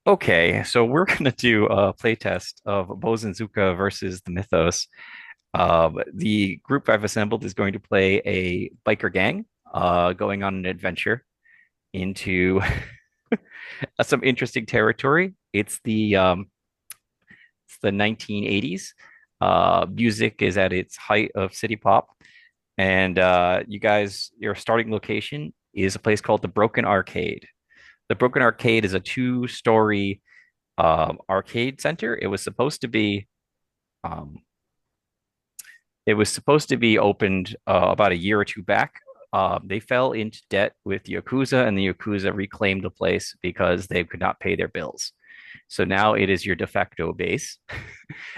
Okay, so we're gonna do a playtest of Bōsōzoku versus the Mythos. The group I've assembled is going to play a biker gang, going on an adventure into some interesting territory. It's the 1980s. Music is at its height of city pop, and your starting location is a place called the Broken Arcade. The Broken Arcade is a two-story arcade center. Um, it was supposed to be opened about a year or two back. They fell into debt with Yakuza, and the Yakuza reclaimed the place because they could not pay their bills. So now it is your de facto base.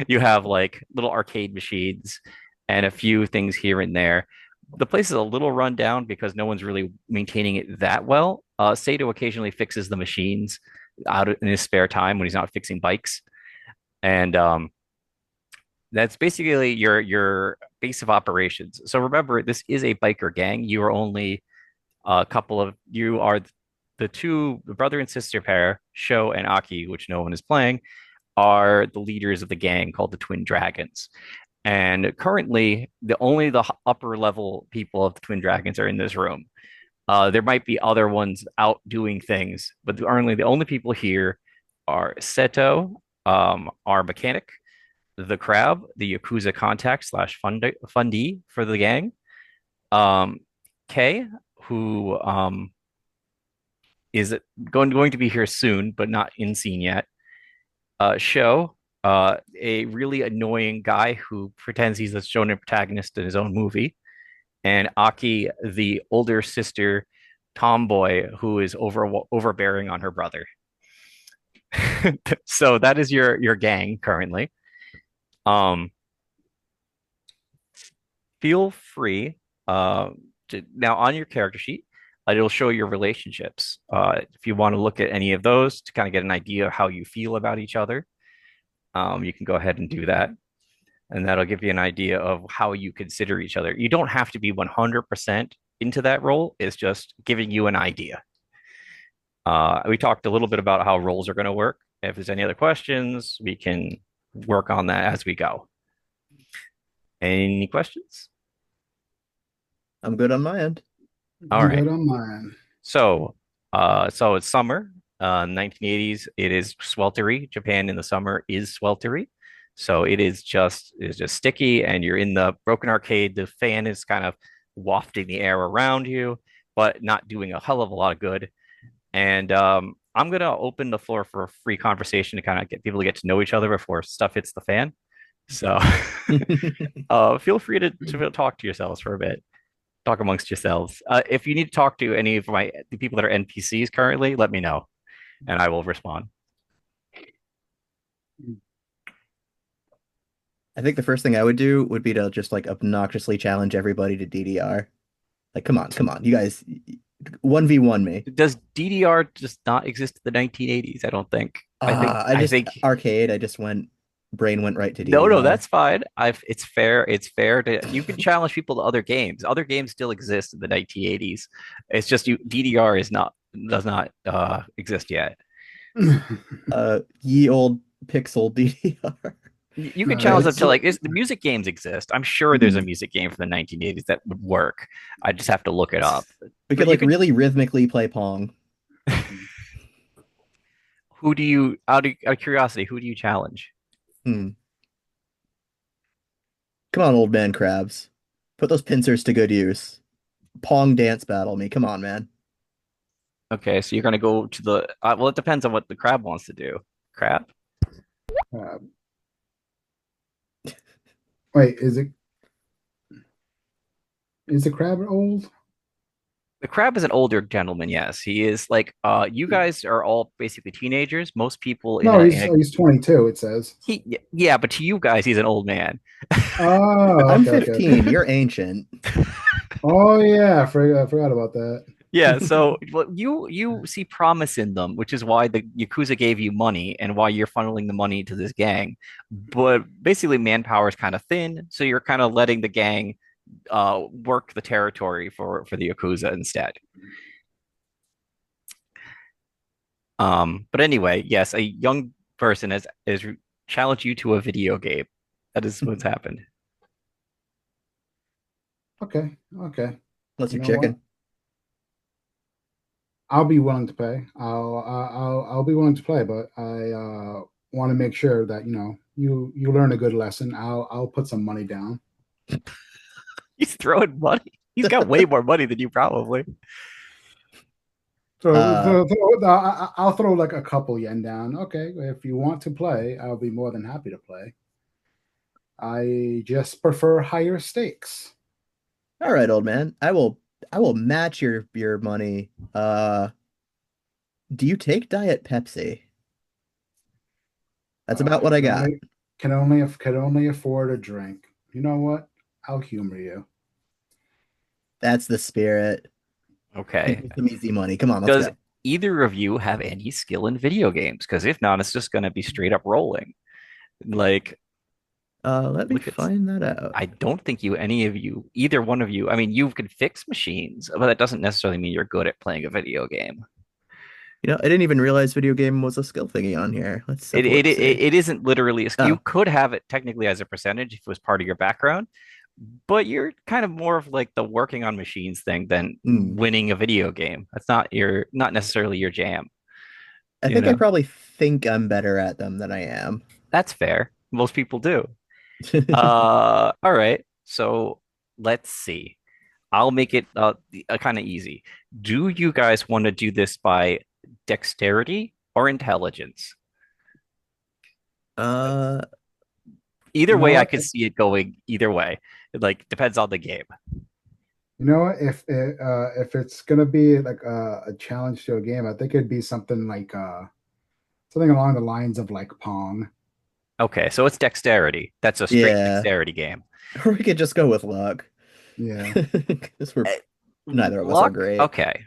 You have like little arcade machines and a few things here and there. The place is a little run down because no one's really maintaining it that well. Sato occasionally fixes the machines in his spare time when he's not fixing bikes, and that's basically your base of operations. So remember, this is a biker gang. You are only a couple of you are the brother and sister pair, Sho and Aki, which no one is playing, are the leaders of the gang called the Twin Dragons. And currently, the upper level people of the Twin Dragons are in this room. There might be other ones out doing things, but the only people here are Seto, our mechanic, the crab, the Yakuza contact slash fundee for the gang, um, Kay, who is going to be here soon, but not in scene yet. Sho, a really annoying guy who pretends he's the shonen protagonist in his own movie, and Aki, the older sister tomboy who is overbearing on her brother. So that is your gang currently. Um, Feel free now on your character sheet. It'll show your relationships. If you want to look at any of those to kind of get an idea of how you feel about each other, you can go ahead and do that. And that'll give you an idea of how you consider each other. You don't have to be 100% into that role. It's just giving you an idea. We talked a little bit about how roles are going to work. If there's any other questions, we can work on that as we go. Any questions? I'm good on my end. All right. Good on mine. So it's summer, 1980s. It is sweltery. Japan in the summer is sweltery. So it's just sticky, and you're in the broken arcade. The fan is kind of wafting the air around you, but not doing a hell of a lot of good. And I'm gonna open the floor for a free conversation to kind of get people to get to know each other before stuff hits the fan. So feel free to talk to yourselves for a bit, talk amongst yourselves. If you need to talk to any of the people that are NPCs currently, let me know, and I will respond. I think the first thing I would do would be to just like obnoxiously challenge everybody to DDR. Like, come on, you guys, 1v1 me. Does DDR just not exist in the 1980s? I don't think. I think. I I just think. arcade. Brain went right to No, no, DDR. that's fine. It's fair. It's fair to you can challenge people to other games. Other games still exist in the 1980s. It's just DDR is not does not exist yet. Ye old pixel DDR. You can No, challenge them it's to like the music games exist. I'm sure there's a Mhm. music game from the 1980s that would work. I just have to look it up. We could But you like could. really rhythmically play Pong. Who do you out of curiosity? Who do you challenge? Hmm. Come on, old man crabs. Put those pincers to good use. Pong dance battle me. Come on, man. Okay, so you're gonna go to the well, it depends on what the crab wants to do. Crab? uh, wait, is the crab old? The crab is an older gentleman, yes. He is like you guys are all basically teenagers. Most people in No, a he's 22, it says. yeah, but to you guys he's an old man. Oh, I'm okay, okay, 15. okay. You're ancient. Oh yeah, I forgot about that. Yeah, so well, you see promise in them, which is why the Yakuza gave you money and why you're funneling the money to this gang. But basically manpower is kind of thin, so you're kind of letting the gang work the territory for the Yakuza instead. But anyway, yes, a young person has challenged you to a video game. That is what's happened. Okay, okay. Unless You you're know what? chicken. I'll be willing to pay. I'll be willing to play, but I want to make sure that you learn a good lesson. I'll put some money down. He's throwing money. He's got way more money than you probably. So, Uh, I'll throw like a couple yen down. Okay, if you want to play, I'll be more than happy to play. I just prefer higher stakes. all right, old man. I will match your money. Do you take Diet Pepsi? That's about what I Can got. only afford a drink. You know what? I'll humor you. That's the spirit. Give Okay. me some easy money. Come on, let's Does go. either of you have any skill in video games? Because if not, it's just going to be straight up rolling. Like, Let me look at, find that out. I don't think any of you, either one of you, I mean, you can fix machines, but that doesn't necessarily mean you're good at playing a video game. I didn't even realize video game was a skill thingy on here. Let's have It a it look. it, See. it isn't literally you Oh, could have it technically as a percentage if it was part of your background, but you're kind of more of like the working on machines thing than hmm. winning a video game. That's not necessarily your jam, I you think I know. probably think I'm better at them than I am. That's fair. Most people do. All right. So let's see. I'll make it kind of easy. Do you guys want to do this by dexterity or intelligence? Uh, Either You know way, I what? could see it going either way. It like depends on the game. You know what? If it's gonna be like a challenge to a game, I think it'd be something like something along the lines of like Pong. Okay, so it's dexterity. That's a straight yeah. dexterity game. Or we could just go with luck. Yeah. Because Eh, neither of us are Luck, great. okay.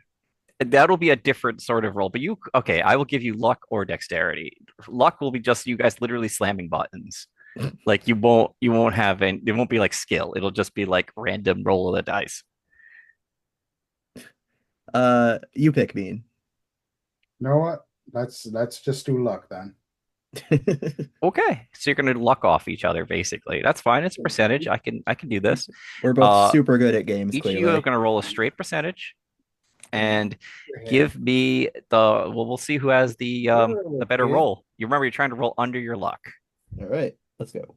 That'll be a different sort of role. But okay, I will give you luck or dexterity. Luck will be just you guys literally slamming buttons. Like you won't have any, it won't be like skill. It'll just be like random roll of the dice. You pick Bean. You know what? Let's just do luck then. Okay, so you're gonna luck off each other basically. That's fine. It's a percentage. I can do this. We're both Uh, super good at games, each of you are clearly. gonna roll a straight percentage and Your head. give me we'll see who has the better Okay. roll. You remember you're trying to roll under your luck. All right, let's go.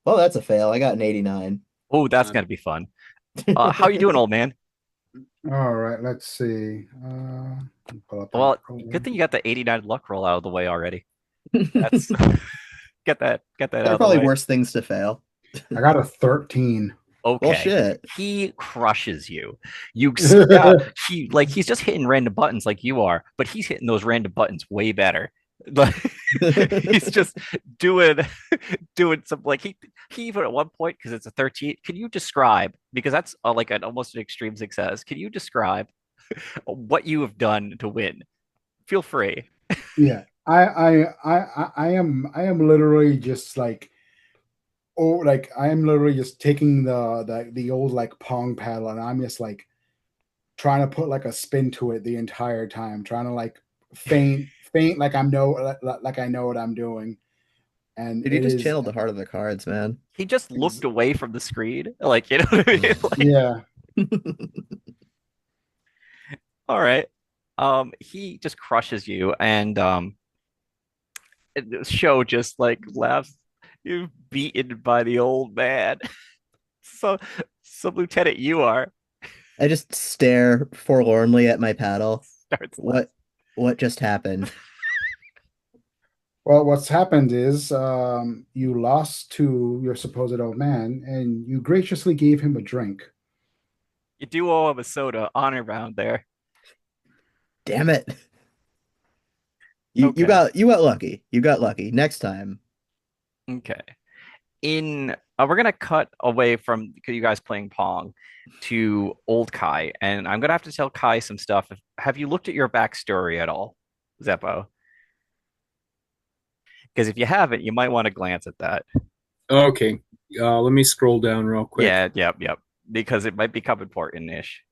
Oh, that's a fail. I got an 89. Oh, that's gonna be fun. How you doing, old man? All right. Let's see. Pull up that Well, good roll. thing you got the 89 luck roll out of the way already. That's get that out There are of the probably way. worse things to fail. I got a 13. Well, Okay. shit. He crushes you. You yeah, he's just hitting random buttons like you are, but he's hitting those random buttons way better. Like he's just doing doing some like he even at one point because it's a 13. Can you describe because that's like an almost an extreme success. Can you describe what you have done to win? Feel free. Yeah. I am literally just like I am literally just taking the old like pong paddle and I'm just like trying to put like a spin to it the entire time, trying to like faint like like I know what I'm doing. And Dude, you it just is channeled the heart of the cards, man. He just ex- looked away from the screen, like you know what I mean. Like, yeah. all right, he just crushes you, and the show just like laughs. You've beaten by the old man. So, some lieutenant, you are I just stare forlornly at my paddle. starts laughing. What what just happened? Well, what's happened is you lost to your supposed old man and you graciously gave him a drink. You do owe him a soda on around there. Damn it. You Okay, got you got lucky. You got lucky. Next time. okay. In we're gonna cut away from you guys playing Pong to old Kai, and I'm gonna have to tell Kai some stuff. Have you looked at your backstory at all, Zeppo? Because if you haven't, you might want to glance at that. Okay. Let me scroll down real quick. Yeah, yep, yep. Because it might become important-ish.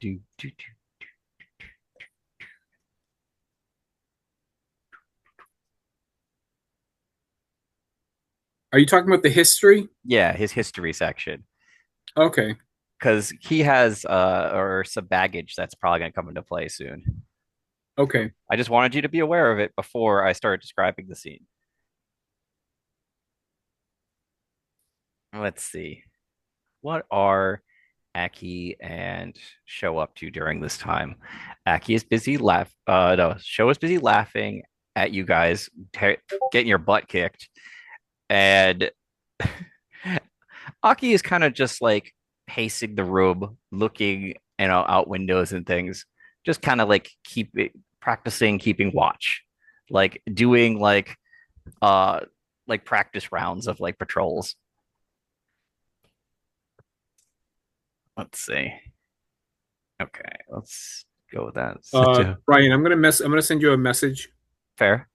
do. Are you talking about the history? Yeah, his history section. Okay. Because he has or some baggage that's probably gonna come into play soon. Okay. I just wanted you to be aware of it before I start describing the scene. Let's see. What are Aki and Show up to during this time? Aki is busy no, Show is busy laughing at you guys getting your butt kicked. And Aki is kind of just like pacing the room, looking, out windows and things, just kind of like practicing keeping watch, like doing uh practice rounds of like patrols. Let's see. Okay, let's go with that. Such a Brian, I'm gonna send you a message. fair.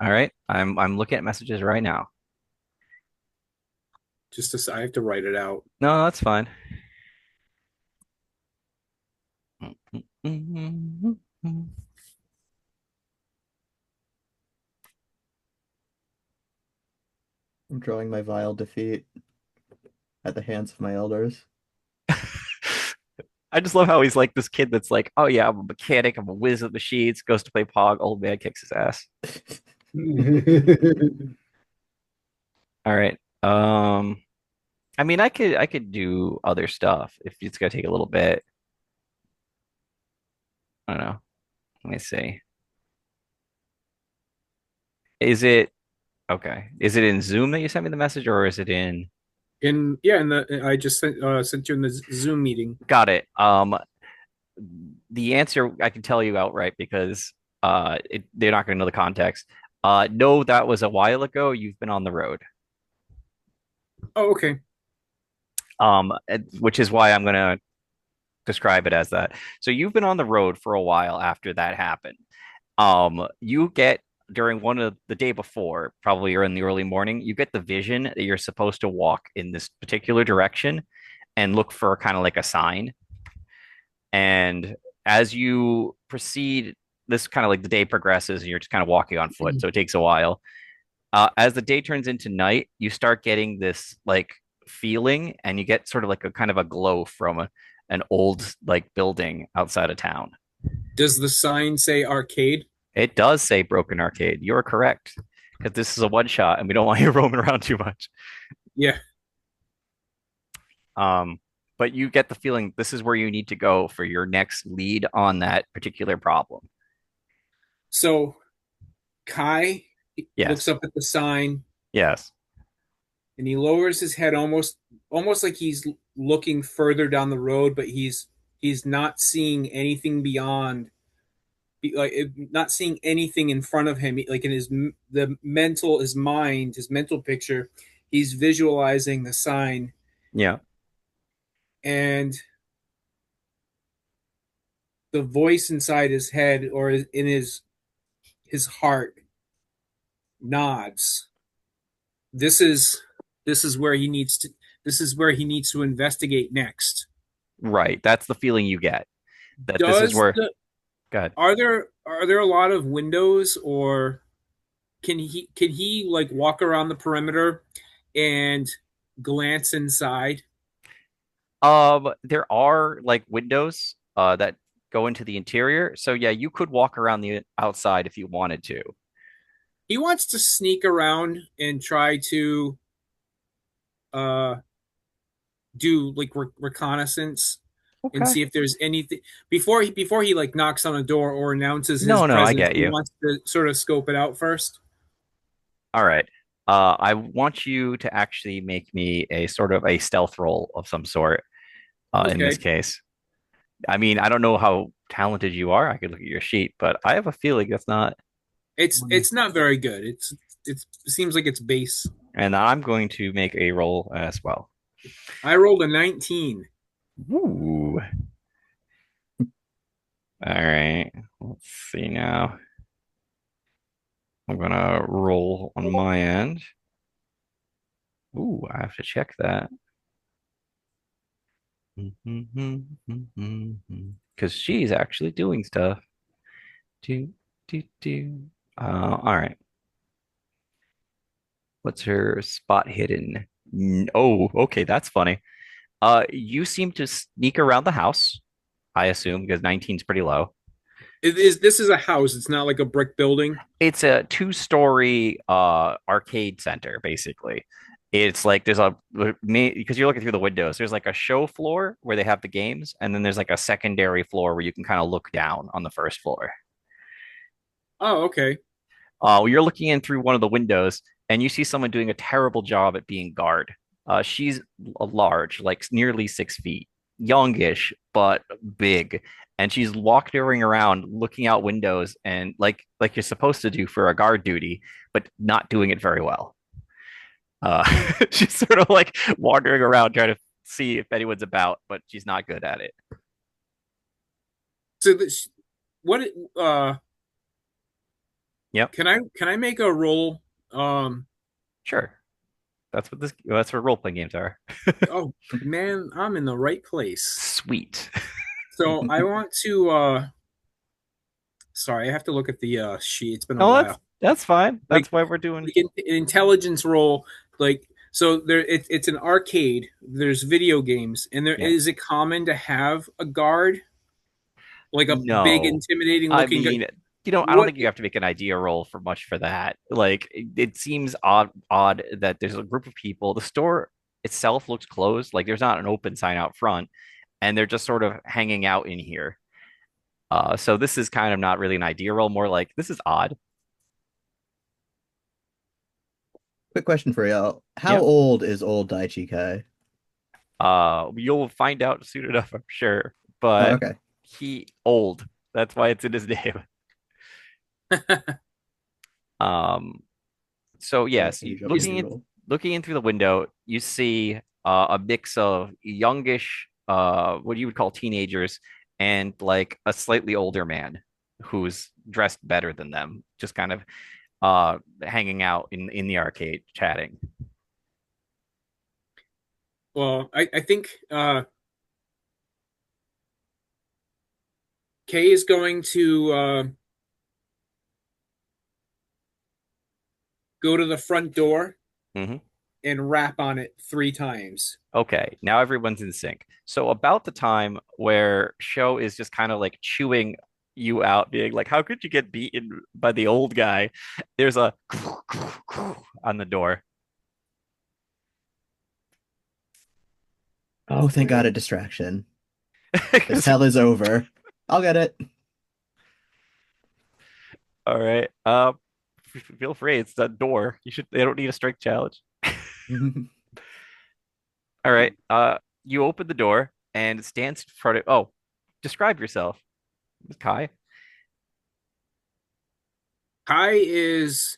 All right, I'm looking at messages right now. I have to write it out. No, that's fine. I'm drawing my vile defeat at the hands of my elders. I just love how he's like this kid that's like, oh yeah, I'm a mechanic, I'm a whiz at machines, goes to play Pog, old man kicks his ass. All right. I mean, I could do other stuff if it's gonna take a little bit. I don't know. Let me see. Is it okay? Is it in Zoom that you sent me the message, or is it in? I just sent you in the Zoom meeting. Got it. The answer I can tell you outright because they're not going to know the context. No, that was a while ago. You've been on the road. Oh, okay. Which is why I'm going to describe it as that. So you've been on the road for a while after that happened. You get during one of the day before, probably or in the early morning, you get the vision that you're supposed to walk in this particular direction and look for kind of like a sign. And as you proceed, this kind of like the day progresses and you're just kind of walking on foot. So it takes a while. As the day turns into night, you start getting this like feeling and you get sort of like a kind of a glow from an old like building outside of town. Does the sign say arcade? It does say Broken Arcade. You're correct because this is a one shot and we don't want you roaming around too much. Yeah. But you get the feeling this is where you need to go for your next lead on that particular problem. So Kai looks Yes. up at the sign Yes. and he lowers his head almost like he's looking further down the road, but he's not seeing anything beyond, like not seeing anything in front of him. Like in his mental picture, he's visualizing the sign, Yeah. and the voice inside his head or in his heart nods. This is this is where he needs to this is where he needs to investigate next. Right. That's the feeling you get. That this is Does where the God. are there a lot of windows, or can he like walk around the perimeter and glance inside? There are like windows that go into the interior. So yeah, you could walk around the outside if you wanted to. He wants to sneak around and try to uh do like reconnaissance and Okay. see if there's anything before he like knocks on a door or announces his No, no, I presence. get He you. wants to sort of scope it out first. All right. I want you to actually make me a sort of a stealth roll of some sort in this Okay. case. I mean, I don't know how talented you are. I could look at your sheet, but I have a feeling that's not. It's not very good. It seems like it's base. And I'm going to make a roll as well. I rolled a 19. Ooh. All right. Let's see now. I'm gonna roll on my end. Ooh, I have to check that. Because she's actually doing stuff. Do, do. All right. What's her spot hidden? Oh, okay, that's funny. You seem to sneak around the house, I assume, because 19 is pretty low. This is a house. It's not like a brick building. It's a two-story arcade center, basically. It's like there's a because you're looking through the windows. There's like a show floor where they have the games, and then there's like a secondary floor where you can kind of look down on the first floor. Oh, okay. You're looking in through one of the windows, and you see someone doing a terrible job at being guard. She's large, like nearly 6 feet, youngish but big, and she's walking around, looking out windows, and like you're supposed to do for a guard duty, but not doing it very well. Uh, she's sort of like wandering around trying to see if anyone's about, but she's not good at it. So this, what? Yep, Can I make a roll? Um. sure. That's what role playing games are. Oh man, I'm in the right place. Sweet. So I want to. Sorry, I have to look at the sheet. It's been a Oh, while. that's fine. Like That's why we're doing. like an intelligence roll. Like so, it's an arcade. There's video games, and there Yeah. is it common to have a guard, like a big, No, intimidating I looking. mean, I don't What? think you have to make an idea roll for much for that. Like, it seems odd that there's a group of people. The store itself looks closed. Like, there's not an open sign out front, and they're just sort of hanging out in here. So this is kind of not really an idea roll. More like this is odd. Quick question for y'all. How Yep. old is old Daichi Kai? You'll find out soon enough, I'm sure. Oh, But okay. he old. That's why it's in his name. Um, so Gonna yes, change up He's the rule. looking in through the window, you see a mix of youngish, what you would call teenagers, and like a slightly older man who's dressed better than them, just kind of hanging out in the arcade, chatting. well. I think Kay is going to go to the front door Hmm. and rap on it 3 times. Okay, now everyone's in sync. So about the time where Show is just kind of like chewing you out, being like, "How could you get beaten by the old guy?" There's a on the door. Oh, thank God, a distraction. This 'Cause- hell is over. I'll get it. All right, feel free. It's that door. You should. They don't need a strength challenge. All right. You open the door and it stands in front of. Oh, describe yourself, Kai. Kai is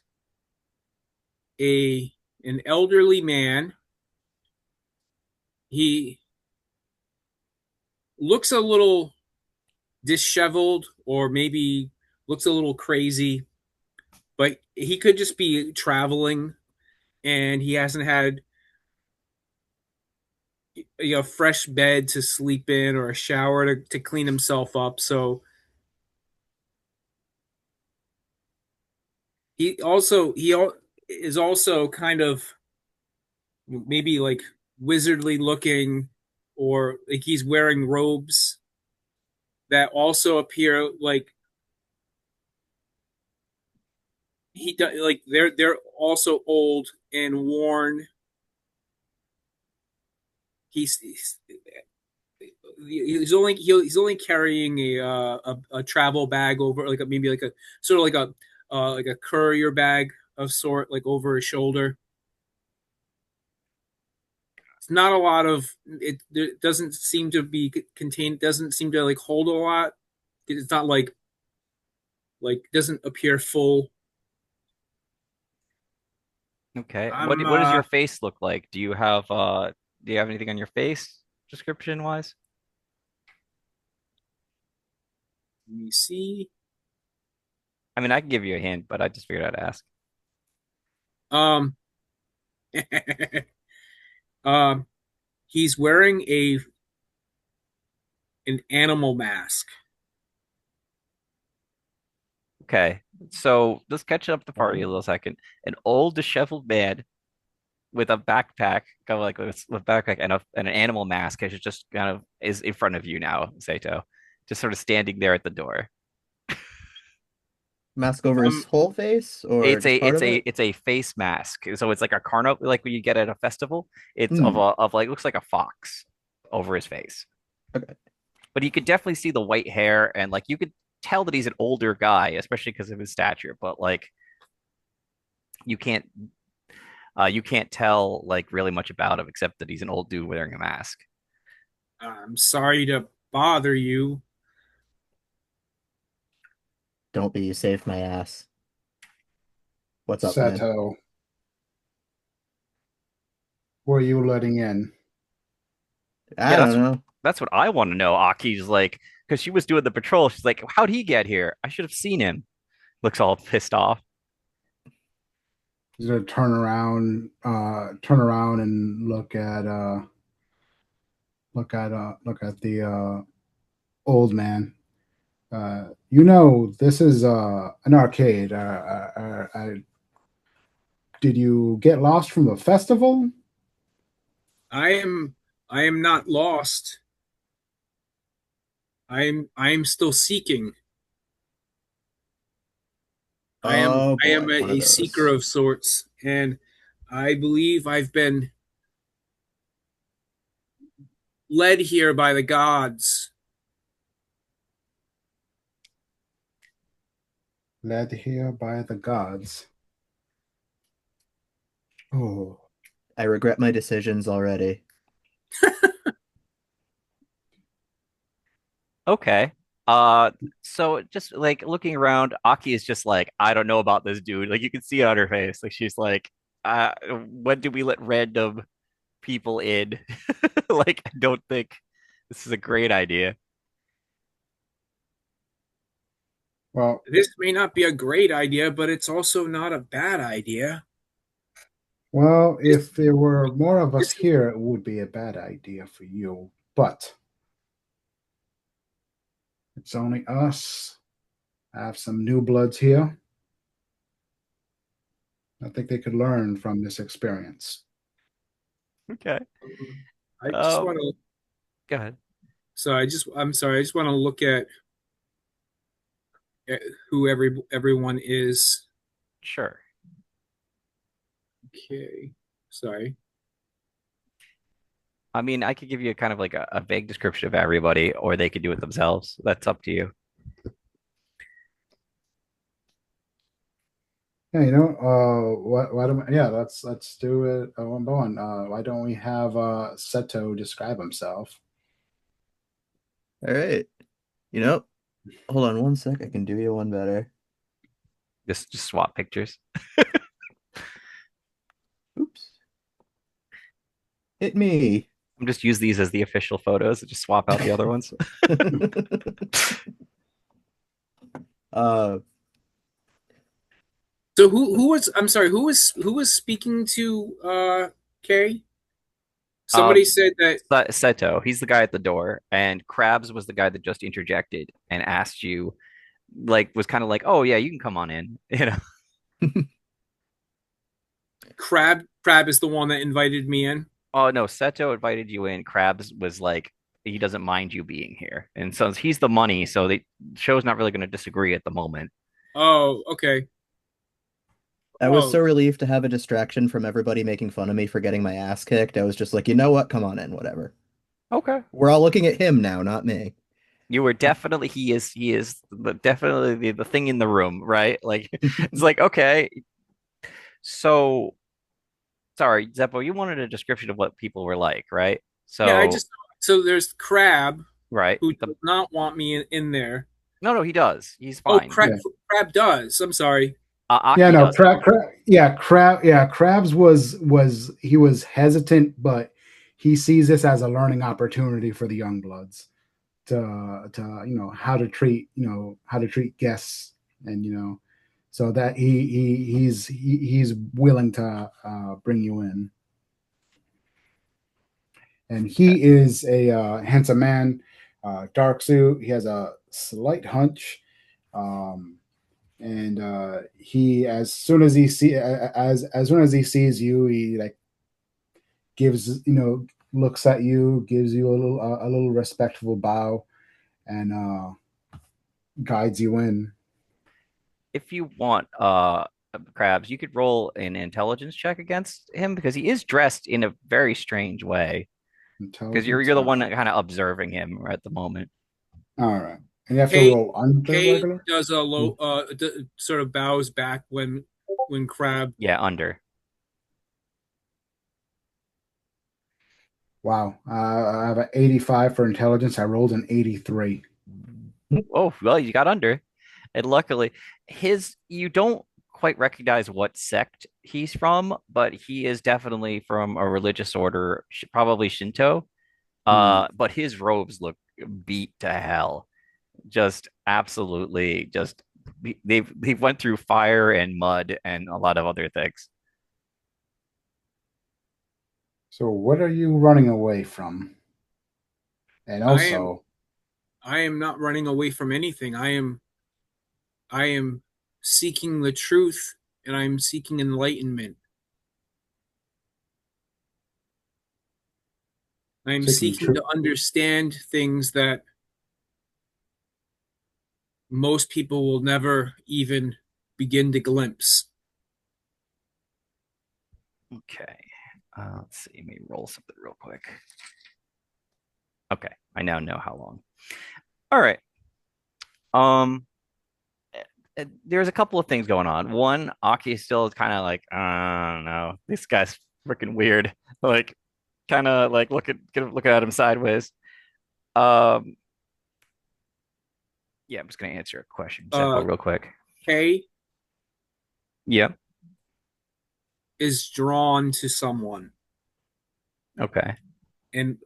a an elderly man. He looks a little disheveled or maybe looks a little crazy, but he could just be traveling and he hasn't had a fresh bed to sleep in or a shower to clean himself up. So is also kind of maybe like wizardly looking or like he's wearing robes that also appear like he does like they're also old and worn. He's he's only carrying a travel bag over like maybe like a sort of like a courier bag of sort like over his shoulder. It's not a lot of it. There doesn't seem to be contained. Doesn't seem to like hold a lot. It's not like doesn't appear full. Okay. I'm What does your face look like? Do you have anything on your face description wise? let me see. I mean, I can give you a hint, but I just figured I'd ask. Um, um, he's wearing an animal mask. Okay, so let's catch up the party a little second. An old disheveled man with a backpack, kind of like with backpack and an animal mask, is just kind of is in front of you now, Sato, just sort of standing there at the door. Mask over his Um, whole face or It's a just part it's of a it? it's a face mask. So it's like a carnival, like when you get at a festival. It's of Hmm. a of like looks like a fox over his face. Okay. But you could definitely see the white hair and like you could tell that he's an older guy, especially because of his stature. But like you can't you can't tell like really much about him except that he's an old dude wearing a mask. I'm sorry to bother you. Don't be, you saved my ass. What's up, man? Sato, who are you letting in? I Yeah, don't know. that's what I want to know. Aki's like, because she was doing the patrol. She's like, how'd he get here? I should have seen him. Looks all pissed off. He's gonna turn around and look at the old man. This is an arcade. Did you get lost from the festival? I am I am not lost. I am still seeking. Oh I am boy, one of a seeker those. of sorts, and I believe I've been led here by the gods. Led here by the gods. Oh, I regret my decisions already. Okay. So just like looking around, Aki is just like, I don't know about this dude. Like you can see it on her face. Like she's like, when do we let random people in? Like, I don't think this is a great idea. well, This may not be a great idea, but it's also not a bad idea. well, This, if there were more of us this here, it would be a bad idea for you. But it's only us. I have some new bloods here. I think they could learn from this experience. Okay. I just Um, want to. go ahead. I'm sorry. I just want to look at who everyone is. Sure. Okay. Sorry. I mean, I could give you kind of like a vague description of everybody, or they could do it themselves. That's up to you. Yeah, why don't yeah, let's do it one by one. Why don't we have Seto describe himself? All right. You know, hold on one sec. I can do you one better. Just swap pictures. Oops. Hit me. I'm just use these as the official photos and just swap out the other ones. uh, So who was I'm sorry, who was speaking to Kay? Um, Somebody said that. Seto, he's the guy at the door, and Krabs was the guy that just interjected and asked you, like, was kind of like, "Oh yeah, you can come on in," you know. Crab is the one that invited me in. Oh no, Seto invited you in. Krabs was like, he doesn't mind you being here, and so he's the money, so the show's not really going to disagree at the moment. Oh, okay. I was Oh, so relieved to have a distraction from everybody making fun of me for getting my ass kicked. I was just like, you know what? Come on in, whatever. Okay. We're all looking at him now, not me. You were definitely definitely the thing in the room, right? Like it's like okay, so sorry, Zeppo, you wanted a description of what people were like, right? yeah. I So just so there's Crab right, who does not want me in there. no, he does. He's Oh, fine. Yeah, Crab does. I'm sorry. yeah, Aki no, doesn't. Krabs was he was hesitant, but he sees this as a learning opportunity for the young bloods to how to treat guests, and so that he's willing to bring you in. And Okay. he is a handsome man. dark suit. He has a slight hunch, and he as soon as he sees you, he like gives looks at you, gives you a little respectful bow, and guides you in. If you want, Krabs, you could roll an intelligence check against him because he is dressed in a very strange way. Because you're Intelligence. you're the All one right. that kind of observing him at the moment. All right. And you have to Kate roll under Kate regular. does a low sort of bows back when Crab. Yeah, under. Wow. I have an 85 for intelligence. I rolled an 83. Oh, well, you got under. And luckily, you don't quite recognize what sect he's from, but he is definitely from a religious order, probably Shinto. Hmm. But his robes look beat to hell. Just absolutely just they've went through fire and mud and a lot of other things. So what are you running away from? And I am also, I am not running away from anything. I am seeking the truth and I'm seeking enlightenment. I'm seeking seeking truth. to understand things that most people will never even begin to glimpse. Okay. Let's see. Let me roll something real quick. Okay. I now know how long. All right. Um, there's a couple of things going on. One, Aki still is kind of like, I don't know, this guy's freaking weird. Like, kind of like looking at him sideways. Um, yeah, I'm just gonna answer a question, Zeppo, Uh, real quick. Kay Yeah. is drawn to someone Okay. and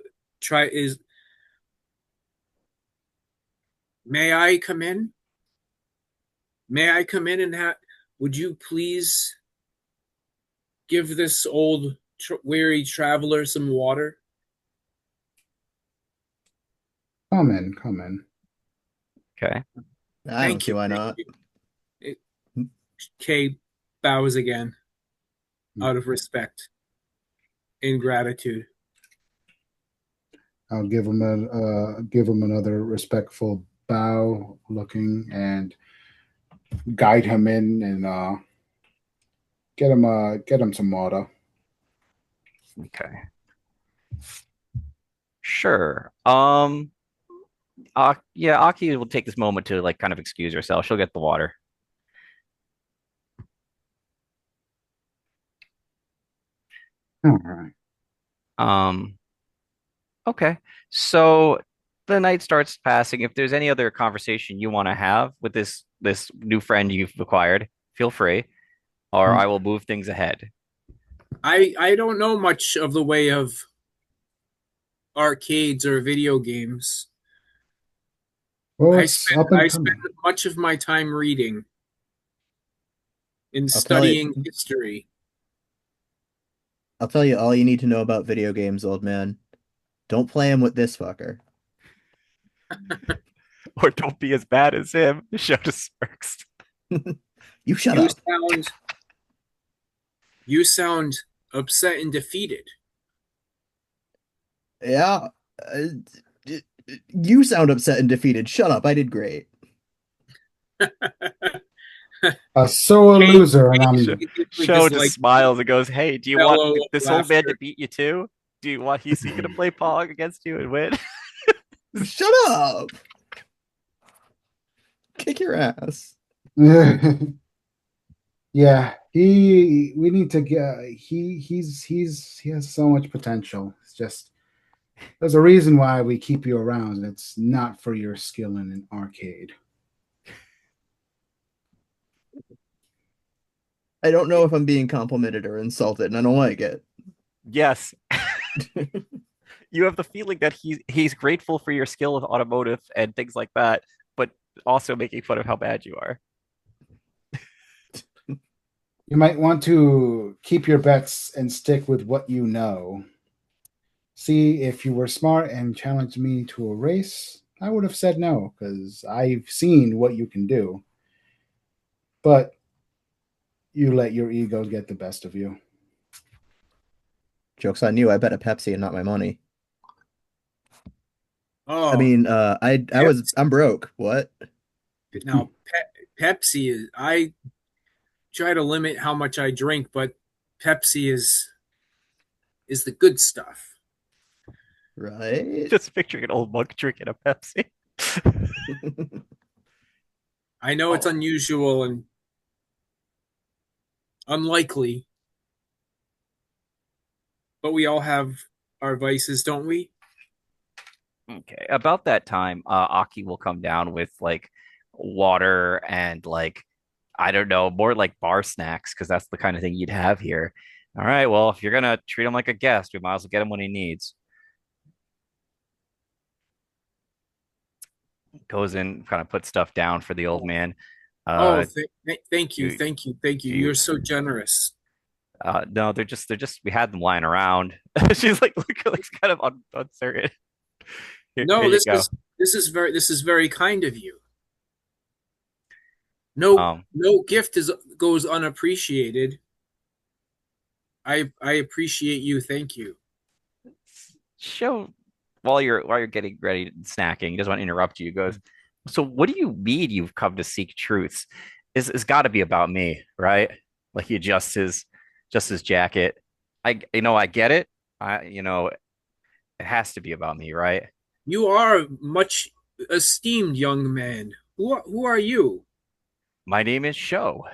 try is may I come in? May I come in and would you please give this old weary traveler some water? Come in, come in. Okay. I don't Thank see you. why Thank not. you. Kay bows again Hmm. out of respect and gratitude. I'll give him another respectful bow, looking, and guide him in, and get him some water. Okay. Sure. Yeah, Aki will take this moment to like kind of excuse herself. She'll get the water. All right. Um, okay. So the night starts passing. If there's any other conversation you want to have with this new friend you've acquired, feel free, or I will move things ahead. I don't know much of the way of arcades or video games. Well, I it's spend up and I spend coming. much of my time reading and I'll tell you. studying history. I'll tell you all you need to know about video games, old man. Don't play him with this fucker. Or don't be as bad as him. Show the smirks. You shut You up. sound upset and defeated. Yeah. uh, you sound upset and defeated. Shut up. I did great. So a Kate, loser, and Show, I'm basically Show just just like smiles and goes, "Hey, do you want bellow this old man to laughter. beat you too? Do you want he gonna play Pong against you and win?" Shut up. Kick your ass. yeah. We need to get he has so much potential. It's just there's a reason why we keep you around, and it's not for your skill in an arcade. I don't know if I'm being complimented or insulted, and I don't like it. Yes, you have the feeling that he's grateful for your skill with automotive and things like that, but also making fun of how bad you are. You might want to keep your bets and stick with what you know. See if you were smart and challenged me to a race, I would have said no because I've seen what you can do. But you let your ego get the best of you. Joke's on you. I bet a Pepsi and not my money. I Oh, mean, Pepsi. I'm broke. What? Now Pepsi is. I try to limit how much I drink, but Pepsi is the good stuff. Right? Just picturing an old monk drinking a Pepsi. I know it's Oh, unusual and unlikely, but we all have our vices, don't we? okay. About that time, Aki will come down with like water and like I don't know, more like bar snacks because that's the kind of thing you'd have here. All right, well, if you're gonna treat him like a guest, we might as well get him what he needs. Goes in, kind of puts stuff down for the old man. Oh, Uh, thank you, you, thank you, thank you. you, You're so generous. no, they're just, we had them lying around. She's like, looks kind of uncertain. Here No, you go. this is very kind of you. No, Um, no gift is goes unappreciated. I appreciate you. Thank you. show while you're getting ready and snacking, he doesn't want to interrupt you. He goes, so what do you mean you've come to seek truths? It's got to be about me, right? Like he adjusts his jacket. I get it. It has to be about me, right? You are much esteemed young man. Who are you? My name is Show,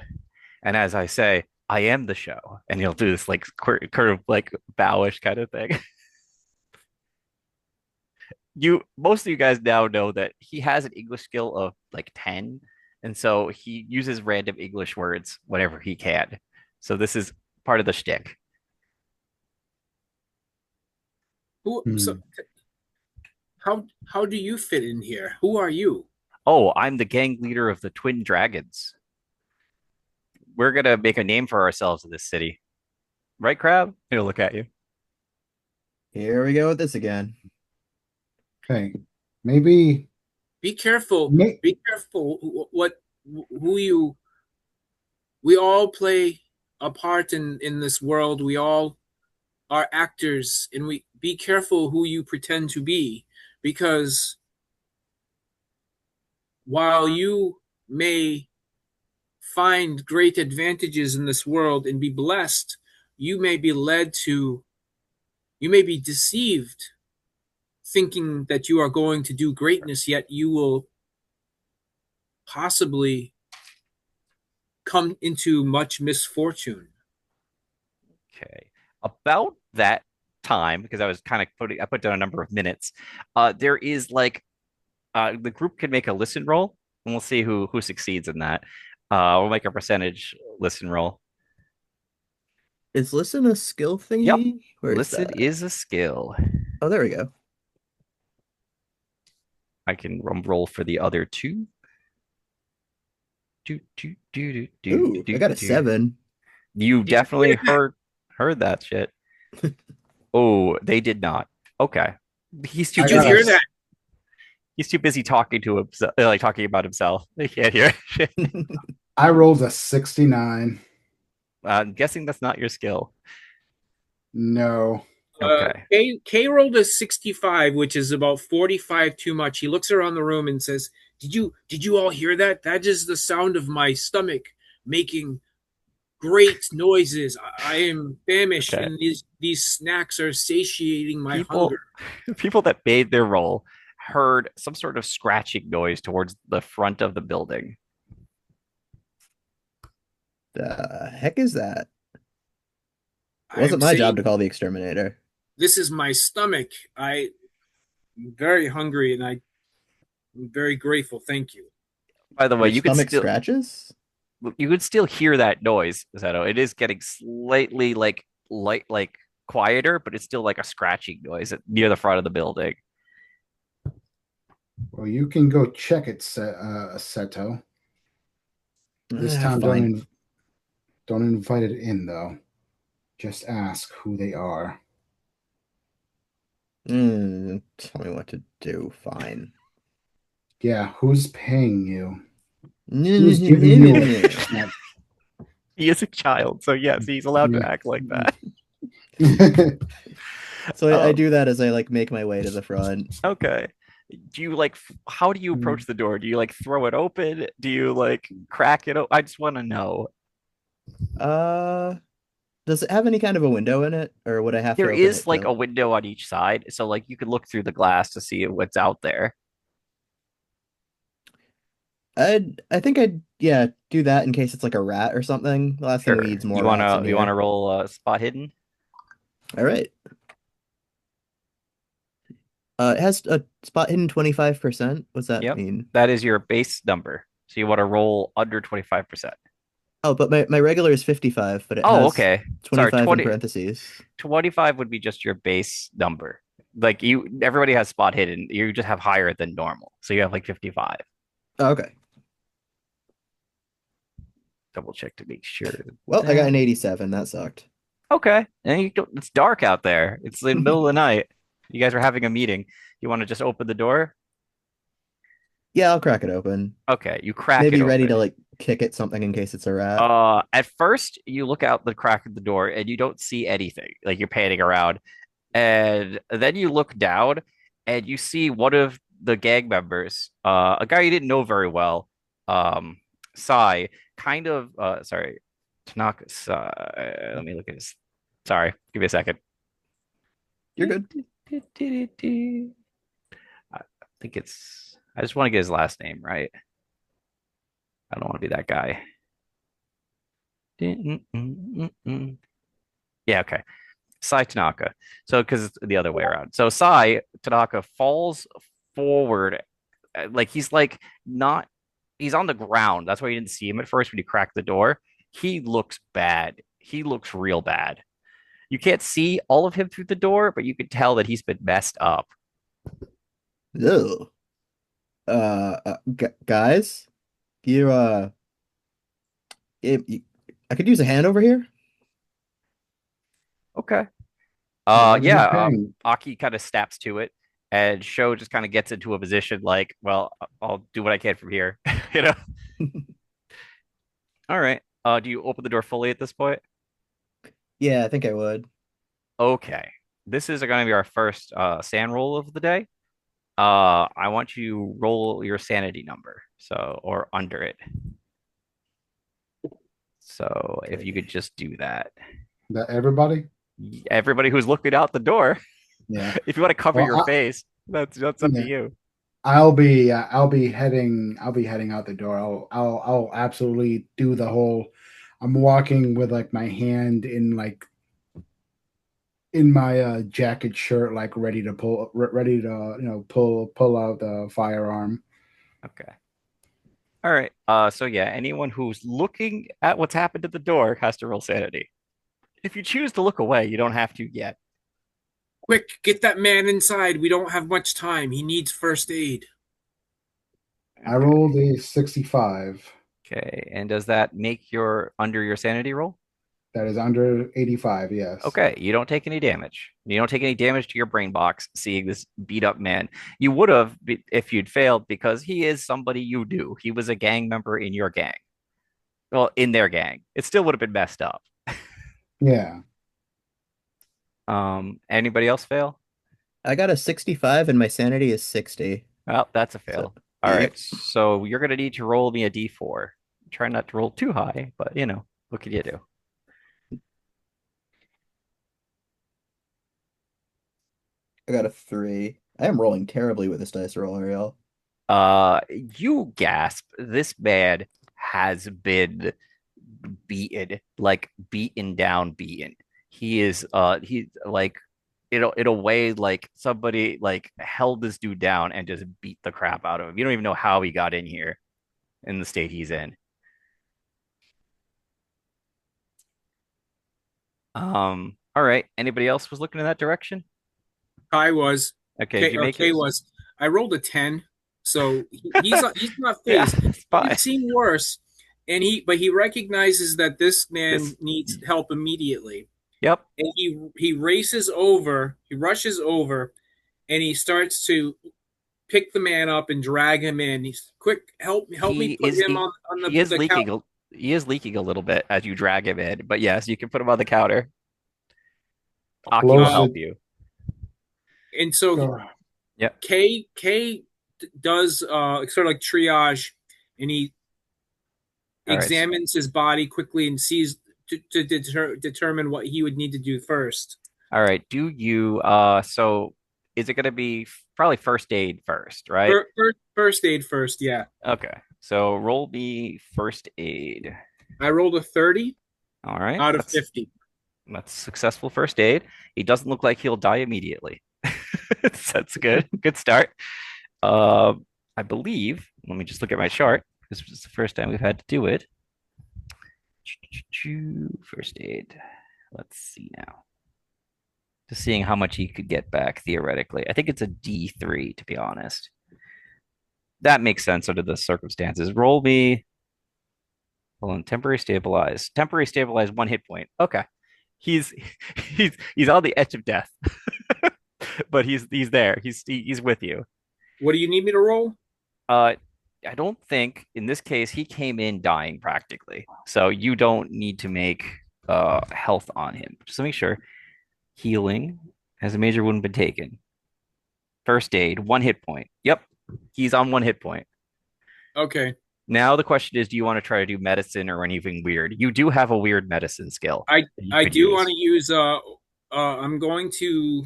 and as I say, I am the show. And he'll do this like curve, like bowish kind of thing. Most of you guys now know that he has an English skill of like 10, and so he uses random English words whenever he can. So this is part of the shtick. Who so Hmm. how do you fit in here? Who are you? Oh, I'm the gang leader of the Twin Dragons. We're gonna make a name for ourselves in this city, right, Crab? He'll look at you. Here we go with this again. Okay. Maybe, Be careful. may, Be careful what who you we all play a part in this world. We all are actors and we be careful who you pretend to be because while you may find great advantages in this world and be blessed, you may be led to, you may be deceived thinking that you are going to do greatness, yet you will possibly come into much misfortune. Okay. About that time, because I put down a number of minutes. There is like the group can make a listen roll, and we'll see who succeeds in that. We'll make a percentage listen roll. Is listen a skill Yep, thingy? Where is listen that? is a skill. Oh, there we go. I can roll for the other two. Ooh, I got a Do. 7. You Did you definitely hear that? heard that shit. Oh, they did not. Okay. He's too I Did you got busy. hear a, that? He's too busy talking to himself, like talking about himself. He can't hear shit. I rolled a 69. I'm guessing that's not your skill. No. Okay. K rolled a 65, which is about 45 too much. He looks around the room and says, Did you all hear that? That is the sound of my stomach making great noises. I am famished, Okay. and these snacks are satiating my hunger. People people that made their roll heard some sort of scratching noise towards the front of the building. The heck is that? It I wasn't am my job saying to call the exterminator. this is my stomach. I'm very hungry, and I'm very grateful. Thank you. By the way, Your stomach scratches? you could still hear that noise, Zeto. It is getting slightly like light like quieter, but it's still like a scratching noise near the front of the building. Well, you can go check it, Seto. This time, Fine. don't invite it in though. Just ask who they are. Tell me what to do. Fine. Yeah, who's paying you? Who's giving you a check? He is a child, so yes, he's allowed to Yeah. act like that. So I Um, do that as I like make my way to the front. okay. Do you like, how do you approach the door? Do you like throw it open? Do you like crack it? I just want to know. Uh, does it have any kind of a window in it, or would I have to There open is it like to? a window on each side, so like you could look through the glass to see what's out there. I think I'd yeah do that in case it's like a rat or something. The last thing we need Sure. is more rats in You wanna here. roll spot hidden? All right. It has a spot hidden 25%. What's that Yep. mean? That is your base number. So you want to roll under 25%. Oh, but my regular is 55, but it Oh, has okay. Sorry, 25 in parentheses. 25 would be just your base number. Like everybody has spot hidden. You just have higher than normal. So you have like 55. Oh, okay. Double check to make sure. Well, I got That an 87. That sucked. okay. And it's dark out there. It's the middle of the night. You guys are having a meeting. You want to just open the door? Yeah, I'll crack it open. Okay, you crack it Maybe ready to open. like kick at something in case it's a rat. At first you look out the crack of the door and you don't see anything. Like you're panning around. And then you look down and you see one of the gang members, a guy you didn't know very well, Sai, kind of, sorry, Tanaka Sai. Let me look at his. Sorry, give me a second. You're good. I think I just want to get his last name right. I don't want to be that guy. Yeah, okay. Sai Tanaka. So, because it's the other way around. So, Sai Tanaka falls forward, like he's like not, he's on the ground. That's why you didn't see him at first when you cracked the door. He looks bad. He looks real bad. You can't see all of him through the door, but you can tell that he's been messed up. Ew. Guys, you you, I could use a hand over here. Okay. Yeah, what is he Yeah. paying? Aki kind of snaps to it, and Sho just kind of gets into a position like, well, I'll do what I can from here. You know. All right. Do you open the door fully at this point? Yeah, I think I would. Okay. This is going to be our first sand roll of the day. I want you to roll your sanity number, so or under it. So if you Okay. could just do that. That everybody? Everybody who's looking out the door, Yeah. if you want to cover Well, your face, that's up to yeah. you. I'll be heading out the door. I'll absolutely do the whole. I'm walking with like my hand in like in my jacket shirt, like ready to pull out the firearm. Okay. All right. So yeah, anyone who's looking at what's happened at the door has to roll sanity. If you choose to look away, you don't have to yet. Quick, get that man inside. We don't have much time. He needs first aid. I Okay. rolled a 65. Okay. And does that make your under your sanity roll? That is under 85. Yes. Okay, you don't take any damage. You don't take any damage to your brain box seeing this beat up man. You would have if you'd failed because he is somebody you knew. He was a gang member in your gang. Well, in their gang. It still would have been messed up. Yeah. Anybody else fail? I got a 65 and my sanity is 60. Well, that's a So, fail. All yep. right, so you're gonna need to roll me a d4. Try not to roll too high, but what can you do? I got a 3. I am rolling terribly with this dice roll, Ariel. You gasp. This man has been beaten, like beaten down, beaten. He's like in a way like somebody like held this dude down and just beat the crap out of him. You don't even know how he got in here in the state he's in. All right. Anybody else was looking in that direction? Kai was. Okay, did you make Kay it? was. I rolled a 10, so he's not Yeah, phased. it's He fine. could seem worse, and he recognizes that this man This, needs help immediately, yep. and he races over, he rushes over, and he starts to pick the man up and drag him in. He's quick, help me He put is him he, on he is the couch. leaking he is leaking a little bit as you drag him in, but yes, you can put him on the counter. Aki will Close Uh, help it. you. and so Go. Yep. K does sort of like triage, and he All right. examines his body quickly and sees to determine what he would need to do first. All right. Do you so is it gonna be probably first aid first, right? First aid first, yeah. Okay. So roll me first aid. I rolled a 30 All right. out of That's 50. that's successful first aid. He doesn't look like he'll die immediately. That's good. Good start. I believe, let me just look at my chart. This was the first time we've had to do it. First aid. Let's see now. Just seeing how much he could get back theoretically. I think it's a D3, to be honest. That makes sense under the circumstances. Roll me. Hold on. Temporary stabilize. Temporary stabilize 1 hit point. Okay. He's he's on the edge of death. But he's there. He's with you. What do you need me to roll? Uh, I don't think in this case he came in dying practically, so you don't need to make health on him. Just to make sure. Healing has a major wound been taken. First aid, 1 hit point. Yep, he's on 1 hit point. Okay. Now the question is, do you want to try to do medicine or anything weird? You do have a weird medicine skill I that you I could do want use. to use I'm going to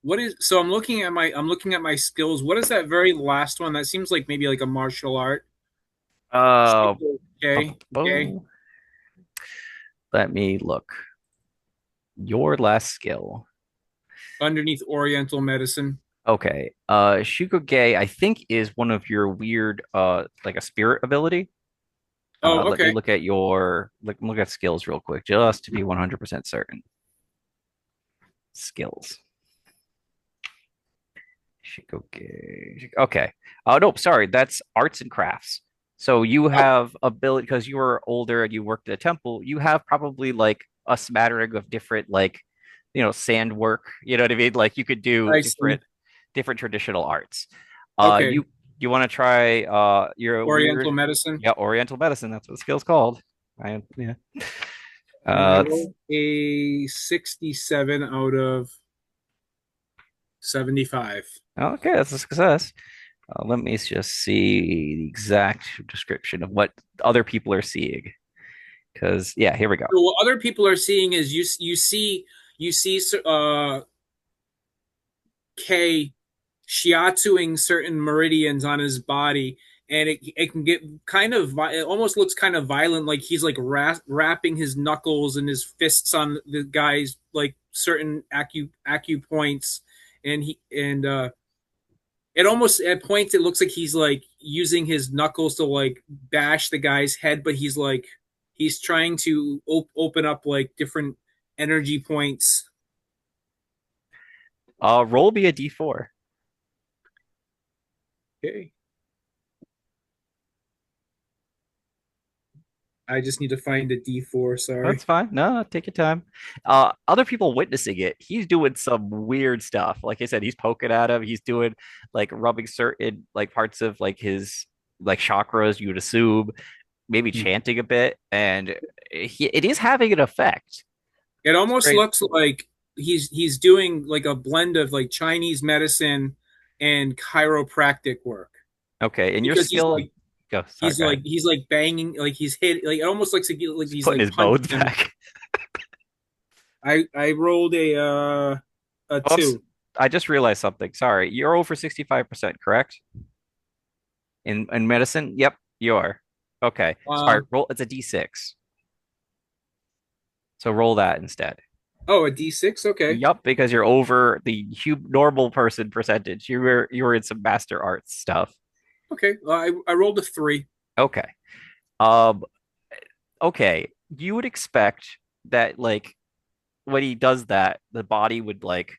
what is so I'm looking at my skills. What is that very last one? That seems like maybe like a martial art. Uh, Okay. Okay. let me look. Your last skill. Underneath Oriental medicine. Okay. Shukoge, I think, is one of your weird like a spirit ability. Oh, Let me okay. look at your look at skills real quick, just to be 100% certain. Skills. Shukoge. Okay. Oh nope, sorry, that's arts and crafts. So you Oh, have ability because you were older and you worked at a temple, you have probably like a smattering of different like sand work, you know what I mean? Like you could do I see. different traditional arts. Okay. You want to try your Oriental weird, medicine. yeah, Oriental medicine. That's what the skill's called. Yeah. And I It's rolled a 67 out of 75. okay. That's a success. Let me just see the exact description of what other people are seeing. Because yeah, here we go. So what other people are seeing is you see K shiatsuing certain meridians on his body, and it can get kind of it almost looks kind of violent, like he's like wrapping his knuckles and his fists on the guy's like certain acupoints, and he and it almost at points it looks like he's like using his knuckles to like bash the guy's head, but he's trying to open up like different energy points. Roll be a D4. Okay. I just need to find a D4. That's Sorry. fine. No, take your time. Other people witnessing it, he's doing some weird stuff. Like I said, he's poking at him. He's doing like rubbing certain like parts of like his like chakras, you would assume, maybe Hmm. chanting a bit, and it is having an effect. It It's almost great. looks like he's doing like a blend of like Chinese medicine and chiropractic work Okay, and your because skill, go. Sorry, go ahead. he's like banging like he's hit like it almost looks like He's he's putting like his bones punching him. back. I rolled a Oops, 2. I just realized something. Sorry, you're over 65%, correct? In medicine? Yep, you are. Okay. Sorry, Uh roll. It's a D6. So roll that instead. oh, a D6. Okay. Yup, because you're over the normal person percentage. You were in some master arts stuff. Okay. I rolled a 3. Okay. Um. Okay. You would expect that like when he does that, the body would like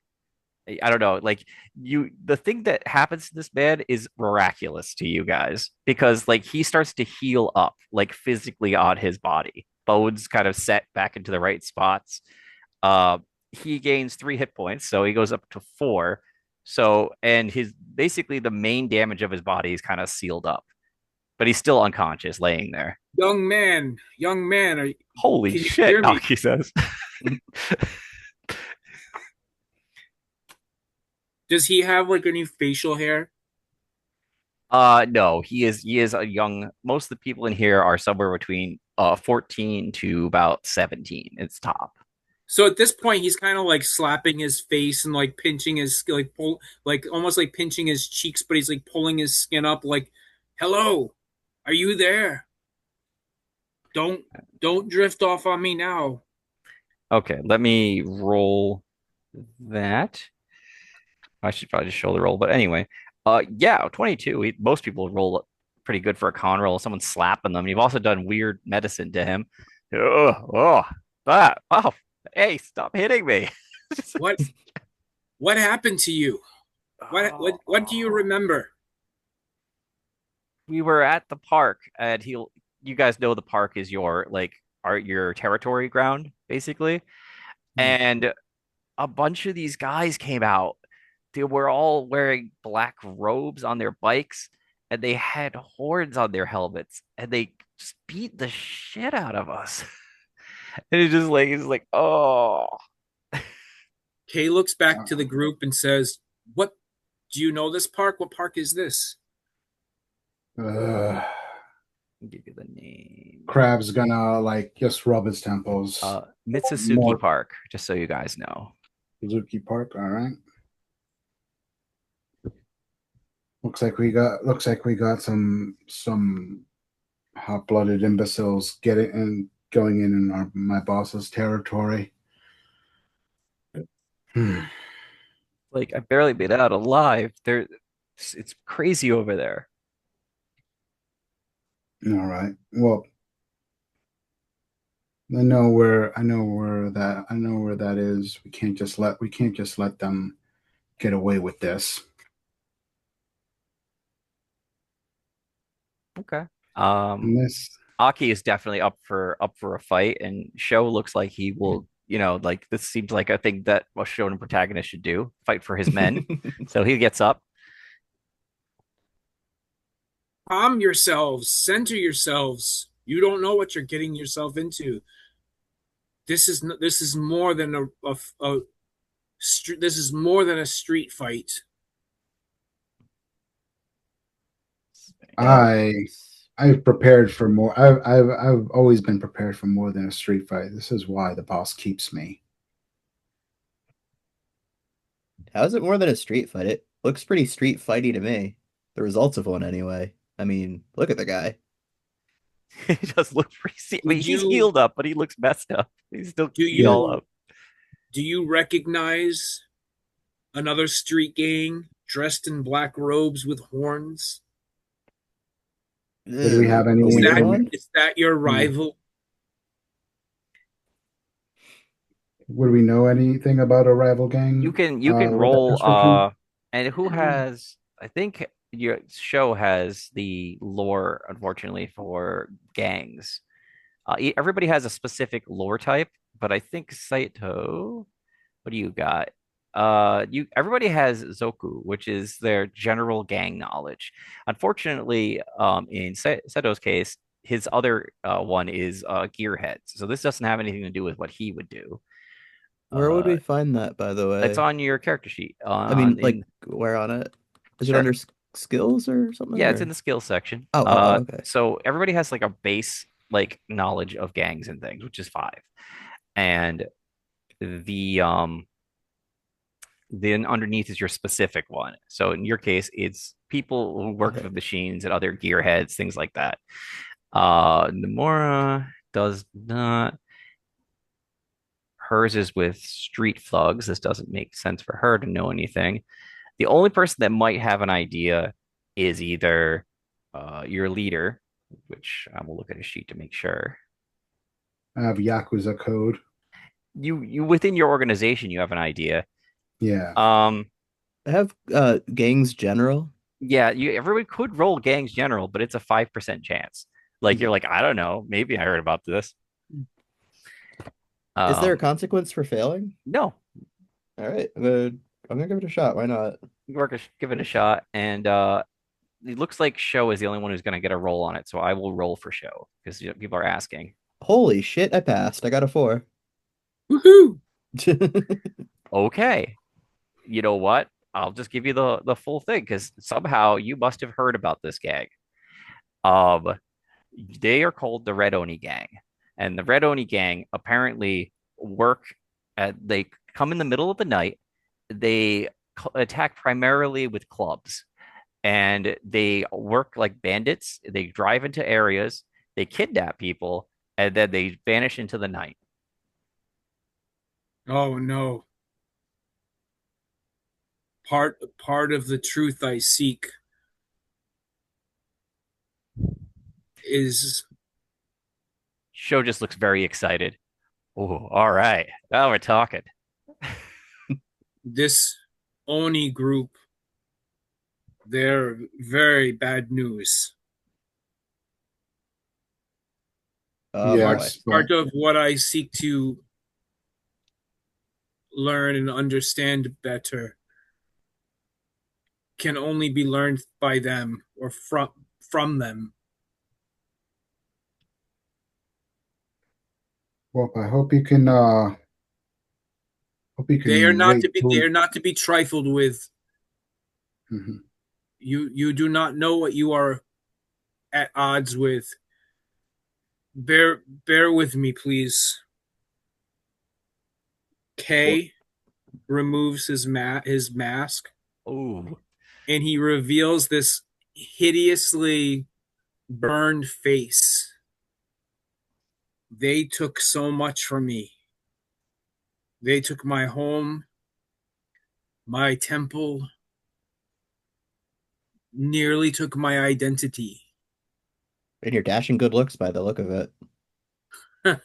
I don't know, like the thing that happens to this man is miraculous to you guys because like he starts to heal up like physically on his body. Bones kind of set back into the right spots. Uh, he gains 3 hit points, so he goes up to 4. So, and his basically the main damage of his body is kind of sealed up, but he's still unconscious, laying there. young man, Holy can you shit, hear me? Aki says. Does he have like any facial hair? No, he is a young. Most of the people in here are somewhere between 14 to about 17. It's top. So at this point, he's kind of like slapping his face and like pinching his like pull like almost like pinching his cheeks, but he's like pulling his skin up. Like, hello, are you there? Don't don't drift off on me now. Okay, let me roll that. I should probably just show the roll, but anyway, yeah, 22. Most people roll pretty good for a con roll. Someone's slapping them. You've also done weird medicine to him. Oh, that. Oh, hey, stop hitting me. What what happened to you? What do you Oh. remember? We were at the park, and you guys know the park is your like your territory ground, basically. Hmm. And a bunch of these guys came out. They were all wearing black robes on their bikes, and they had horns on their helmets, and they just beat the shit out of us. And it's like, oh, Kay looks back to the Uh, group and says, "What do you know this park? What park is this?" uh, I'll give you the name. Crab's gonna like just rub his temples. Mitsusuki More Park, just so you guys know. Suzuki Park. All right. Looks like we got some hot-blooded imbeciles getting and going in my boss's territory. Hmm. Like I barely made out alive. It's crazy over there. All right. Well, I know where that is. We can't just let them get away with this. Okay. And this Aki is definitely up for a fight, and Sho looks like he will. Like this seems like a thing that a shonen protagonist should do: fight for his men. So he gets up. Calm yourselves, center yourselves. You don't know what you're getting yourself into. This is more than a this is more than a street fight. Yeah. I I've prepared for more. I've always been prepared for more than a street fight. This is why the boss keeps me. How is it more than a street fight? It looks pretty street fighty to me. The results of one, anyway. I mean, look at the guy. He does look pretty. I mean, Would he's you healed up, but he looks messed up. He's still do beat all you up. do you recognize another street gang dressed in black robes with horns? Did we have A Is any? weird that one? is that your Hmm, rival? would we know anything about a rival You gang can you can with that roll description? and who has I think your show has the lore, unfortunately, for gangs. Everybody has a specific lore type, but I think Saito, what do you got? You everybody has Zoku, which is their general gang knowledge. Unfortunately, in Seto's case, his other one is gearheads. So this doesn't have anything to do with what he would do. Where would Uh, we find that, by the it's way? on your character sheet. I mean, like, In where on it? Is it Sure. under skills or something? Yeah, it's in Or the skills section. okay. So everybody has like a base like knowledge of gangs and things, which is five. And the then underneath is your specific one. So in your case, it's people who work Okay. with machines and other gearheads, things like that. Nomura does not. Hers is with street thugs. This doesn't make sense for her to know anything. The only person that might have an idea is either your leader, which I will look at a sheet to make sure. I have Yakuza code. You within your organization, you have an idea. Yeah. Um, I have gangs general. yeah, you everybody could roll gangs general, but it's a 5% chance. Like you're like, I don't know, maybe I heard about this. Is there a Um, consequence for failing? no, All right. I'm gonna I'm gonna give it a shot. Why not? Give it a shot, and it looks like Show is the only one who's going to get a roll on it, so I will roll for Show because people are asking. Holy shit, I passed. I got a 4. Woohoo! Okay, you know what? I'll just give you the full thing because somehow you must have heard about this gang. Um, they are called the Red Oni Gang, and the Red Oni Gang apparently work at. They come in the middle of the night. They attack primarily with clubs, and they work like bandits. They drive into areas, they kidnap people, and then they vanish into the night. Oh no. Part of the truth I seek is Show just looks very excited. Oh, all right. Now we're talking. this Oni group. They're very bad news. Oh Part boy. Yes, but part of what I seek to learn and understand better can only be learned by them or from them. well, I hope you can wait They till. are not to be trifled with. Mhm. You do not know what you are at odds with. Bear with me, please. Well, K removes his mask Oh, and he reveals this hideously burned face. They took so much from me. They took my home, my temple, nearly took my identity. And you're dashing good looks by the look of it.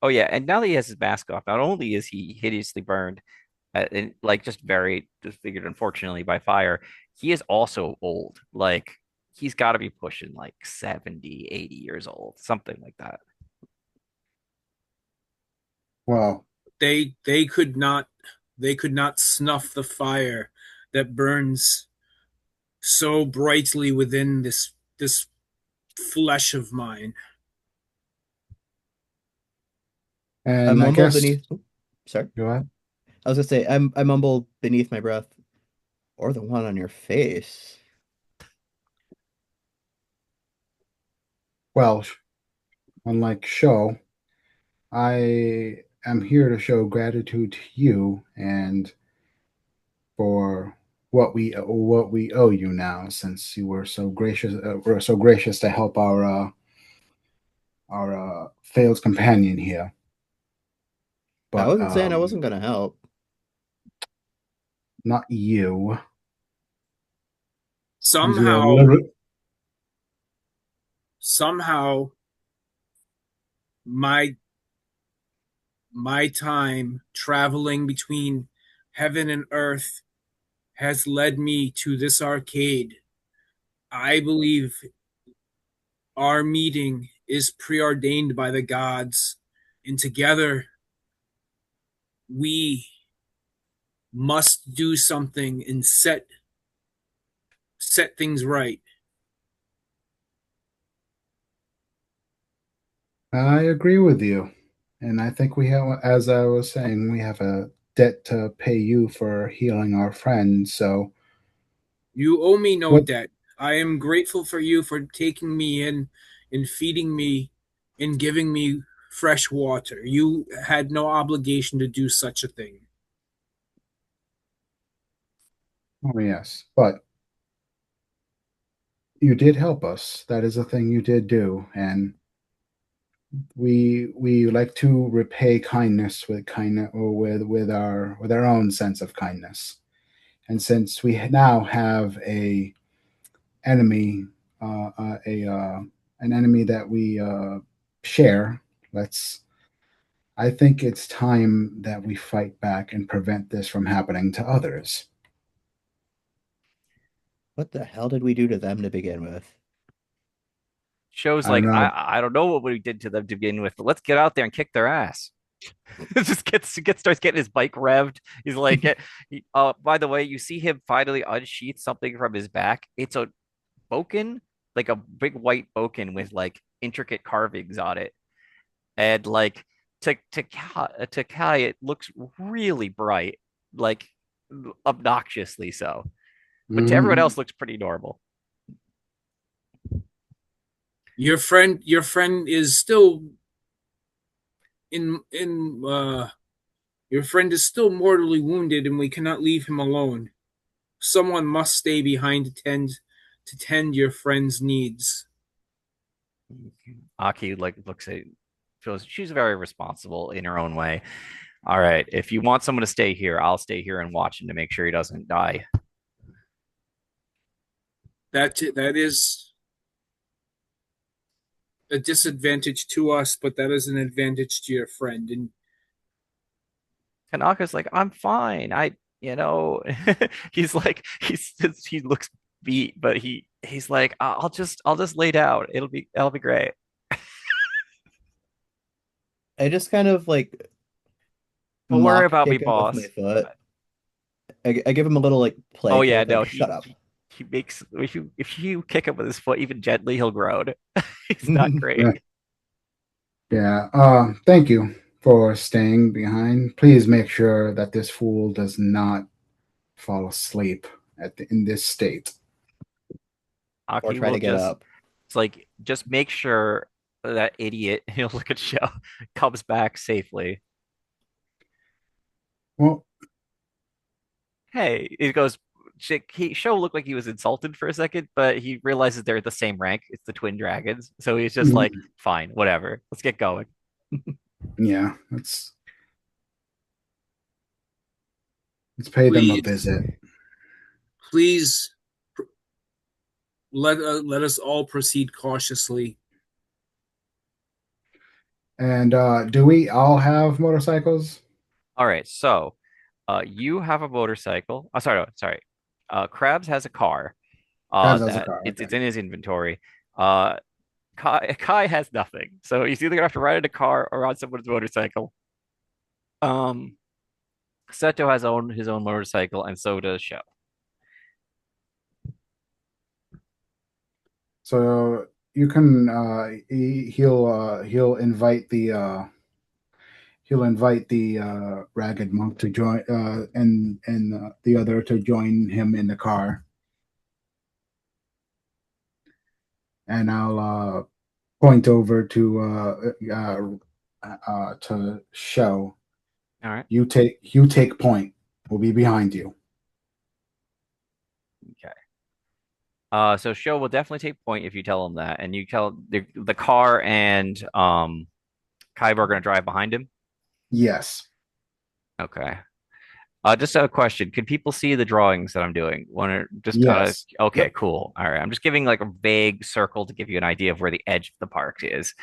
oh yeah. And now that he has his mask off, not only is he hideously burned, and like just very disfigured, unfortunately, by fire, he is also old. Like he's got to be pushing like 70, 80 years old, something like that. well, They could not snuff the fire that burns so brightly within this flesh of mine. I and I mumble guess beneath. Oop, sorry. go ahead. I was gonna say I mumble beneath my breath, or the one on your face. Well, unlike Show, I am here to show gratitude to you and for what we owe you now, since you were so gracious to help our failed companion here. I But wasn't saying I wasn't gonna help. not you. You are Somehow, literally, somehow my my time traveling between heaven and earth has led me to this arcade. I believe our meeting is preordained by the gods, and together we must do something and set things right. I agree with you, and I think we have, as I was saying, we have a debt to pay you for healing our friend. So You owe me no what? debt. I am grateful for you for taking me in and feeding me and giving me fresh water. You had no obligation to do such a thing. Oh yes, but you did help us. That is a thing you did do, and we like to repay kindness with kindness or with our own sense of kindness. And since we now have a enemy, a an enemy that we share, let's. I think it's time that we fight back and prevent this from happening to others. What the hell did we do to them to begin with? Shows I don't like know. I don't know what we did to them to begin with, but let's get out there and kick their ass. Just starts getting his bike revved. He's like, by the way, you see him finally unsheath something from his back. It's a boken, like a big white boken with like intricate carvings on it, and like to Kai, it looks really bright, like obnoxiously so. But to everyone Mhm. else, looks pretty normal. Your friend is still in your friend is still mortally wounded, and we cannot leave him alone. Someone must stay behind to tend your friend's needs. Aki like looks at feels she's very responsible in her own way. All right, if you want someone to stay here, I'll stay here and watch him to make sure he doesn't die. That is a disadvantage to us, but that is an advantage to your friend. And Tanaka's like, I'm fine. You know, he's like, he looks beat, but he's like, I'll just lay down. It'll be great. I just kind of like Don't worry mock about me, kick him with my boss. foot. I give him a little like Oh play yeah, kick, no, like shut up. he makes if you kick him with his foot even gently, he'll groan. He's not great. Yeah. Yeah. Thank you for staying behind. Please make sure that this fool does not fall asleep in this state. Or Aki try will to get just up. it's like just make sure that idiot he'll look at show comes back safely. Well, Hey, he goes. Show looked like he was insulted for a second, but he realizes they're the same rank. It's the twin dragons, so he's just like, mm, fine, whatever. Let's get going. yeah, let's pay them a please, visit. please let us all proceed cautiously. And do we all have motorcycles? All right, so you have a motorcycle. Oh, sorry, no, sorry. Krabs has a car. Cavs has a That car. it's Okay. in his inventory. Uh, Kai has nothing, so he's either gonna have to ride in a car or on someone's motorcycle. Um, Seto has his own motorcycle, and so does Sho. So you can he'll invite the ragged monk to join and the other to join him in the car, and I'll point over to show All right. you take point. We'll be behind you. Okay. So Sho will definitely take point if you tell him that, and you tell the car and Kaiba are gonna drive behind him. Yes. Okay. Just a question. Can people see the drawings that I'm doing? Want to just Yes. okay, Yep. cool. All right. I'm just giving like a vague circle to give you an idea of where the edge of the park is.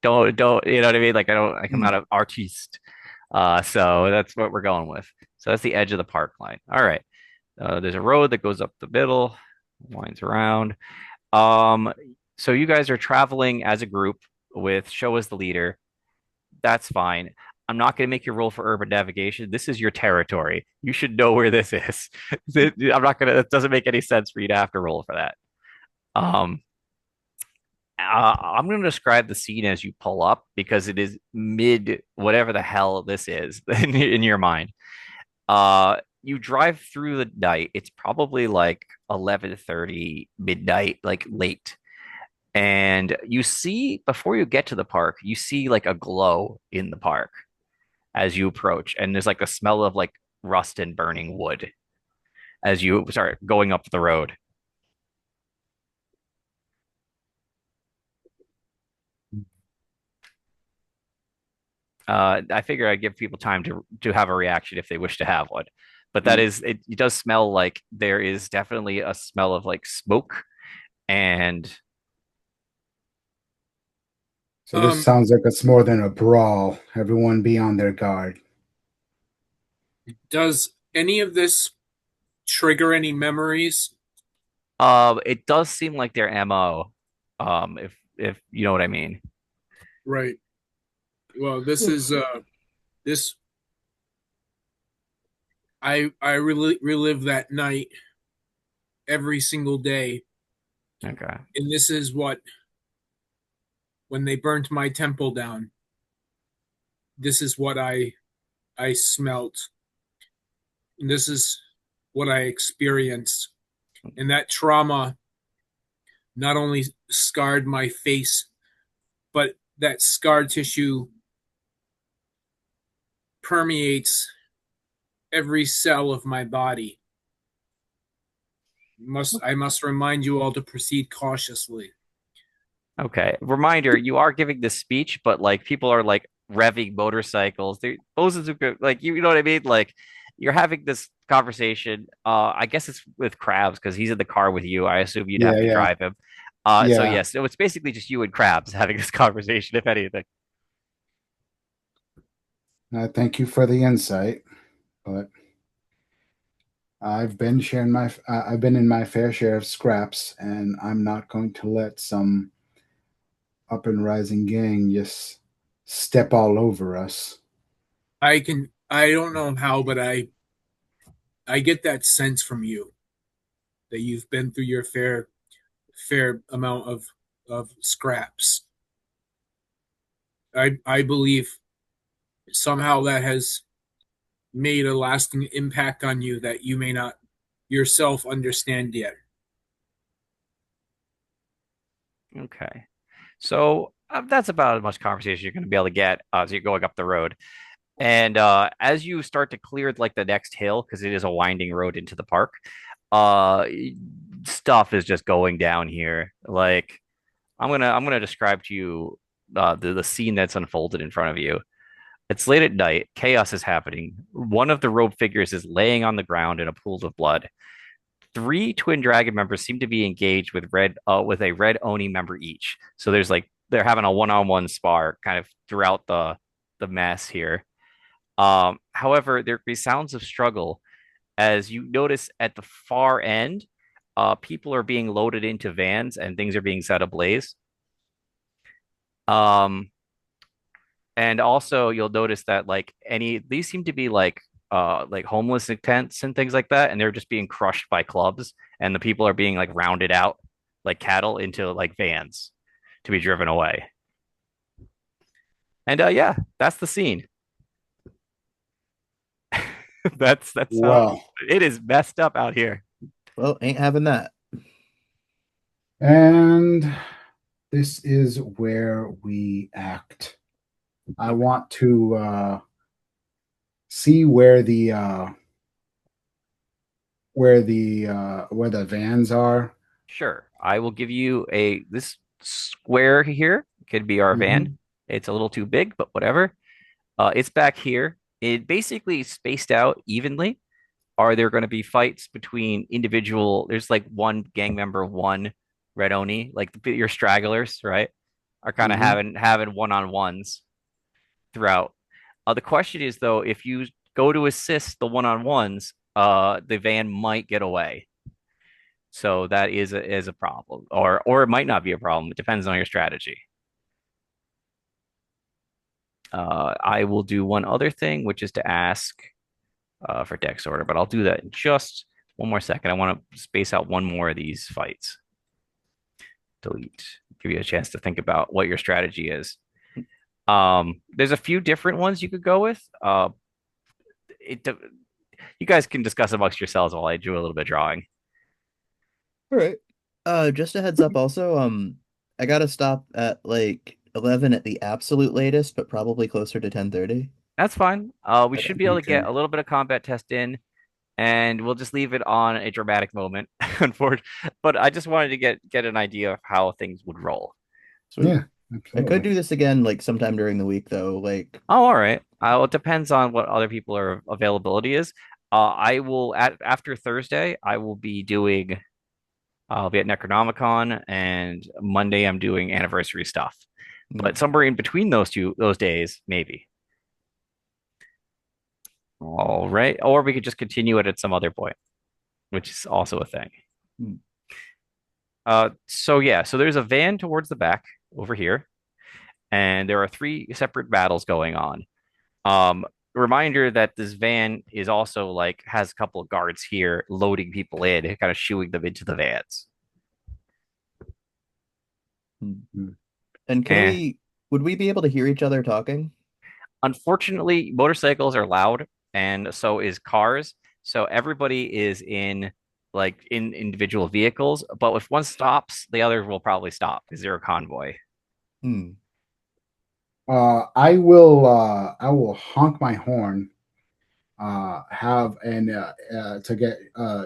Don't you know what I mean? Like I don't like I'm not Mm. an artiste. So that's what we're going with. So that's the edge of the park line. All right. There's a road that goes up the middle, winds around. Um, so you guys are traveling as a group with Sho as the leader. That's fine. I'm not going to make you roll for urban navigation. This is your territory. You should know where this is. I'm not going to, it doesn't make any sense for you to have to roll for that. Um, I'm going to describe the scene as you pull up because it is mid whatever the hell this is in your mind. You drive through the night. It's probably like 11:30 midnight, like late. And you see before you get to the park, you see like a glow in the park as you approach, and there's like a smell of like rust and burning wood as you start going up the road. I figure I'd give people time to have a reaction if they wish to have one. But that Mm. is it does smell like there is definitely a smell of like smoke and So this Um, sounds like it's more than a brawl. Everyone be on their guard. does any of this trigger any memories? it does seem like their MO, if you know what I mean. Right. Well, this is This I really relive that night every single day, Okay. and this is what when they burnt my temple down. This is what I smelt. And this is what I experienced, and that trauma not only scarred my face, but that scar tissue permeates every cell of my body. I must remind you all to proceed cautiously. Okay. Reminder, you are giving this speech, but like people are like revving motorcycles. Bōsōzoku, like you know what I mean? Like you're having this conversation. I guess it's with Krabs because he's in the car with you. I assume you'd have Yeah, to yeah, drive him. So yeah. yes, so it's basically just you and Krabs having this conversation, if anything. Thank you for the insight, but I've been in my fair share of scraps, and I'm not going to let some up and rising gang just step all over us. I don't know how, but I get that sense from you that you've been through your fair amount of scraps. I believe somehow that has made a lasting impact on you that you may not yourself understand yet. Okay. So that's about as much conversation you're going to be able to get as you're going up the road. And as you start to clear like the next hill, because it is a winding road into the park, uh, stuff is just going down here. Like I'm gonna describe to you the scene that's unfolded in front of you. It's late at night. Chaos is happening. One of the robed figures is laying on the ground in a pool of blood. Three twin dragon members seem to be engaged with a red Oni member each. So there's like they're having a one-on-one spar kind of throughout the mess here. However, there be sounds of struggle as you notice at the far end, people are being loaded into vans and things are being set ablaze. Um, and also you'll notice that like any these seem to be like homeless tents and things like that, and they're just being crushed by clubs, and the people are being like rounded out like cattle into like vans to be driven away. And yeah, that's the scene. That's how Well, it is messed up out here. Well, ain't having that. and this is where we act. I Okay. want to see where where the vans are. Sure. I will give you a this square here could be our Hmm. van. It's a little too big, but whatever. It's back here. It basically spaced out evenly. Are there going to be fights between individual? There's like one gang member, one Red Oni, like your stragglers, right? Are kind of Hmm. having one-on-ones throughout. The question is though, if you go to assist the one-on-ones, the van might get away. So that is a problem, or it might not be a problem. It depends on your strategy. I will do one other thing, which is to ask for Dex order, but I'll do that in just one more second. I want to space out one more of these fights. Delete. Give you a chance to think about what your strategy is. There's a few different ones you could go with. It you guys can discuss amongst yourselves while I do a little bit of drawing. All right. Just a heads up also, I gotta stop at like 11 at the absolute latest, but probably closer to 10:30. That's fine. We Okay. should be able to get a little bit of combat test in, and we'll just leave it on a dramatic moment. Unfortunately, but I just wanted to get an idea of how things would roll. Sweet. Yeah, I could absolutely. do this again like sometime during the week though. Like, Oh, all right. Well, it depends on what other people are availability is. I will after Thursday. I will be doing. I'll be at Necronomicon, and Monday I'm doing anniversary stuff. mm, But somewhere in between those days, maybe. All right. Or we could just continue it at some other point, which is also a thing. mm, So yeah, so there's a van towards the back over here, and there are three separate battles going on. reminder that this van is also like has a couple of guards here loading people in, kind of shooing them into the vans. Hmm. And And would we be able to hear each other talking? unfortunately, motorcycles are loud, and so is cars. So everybody is in like in individual vehicles, but if one stops, the others will probably stop. Is there a convoy? Hmm. I will honk my horn, have and to get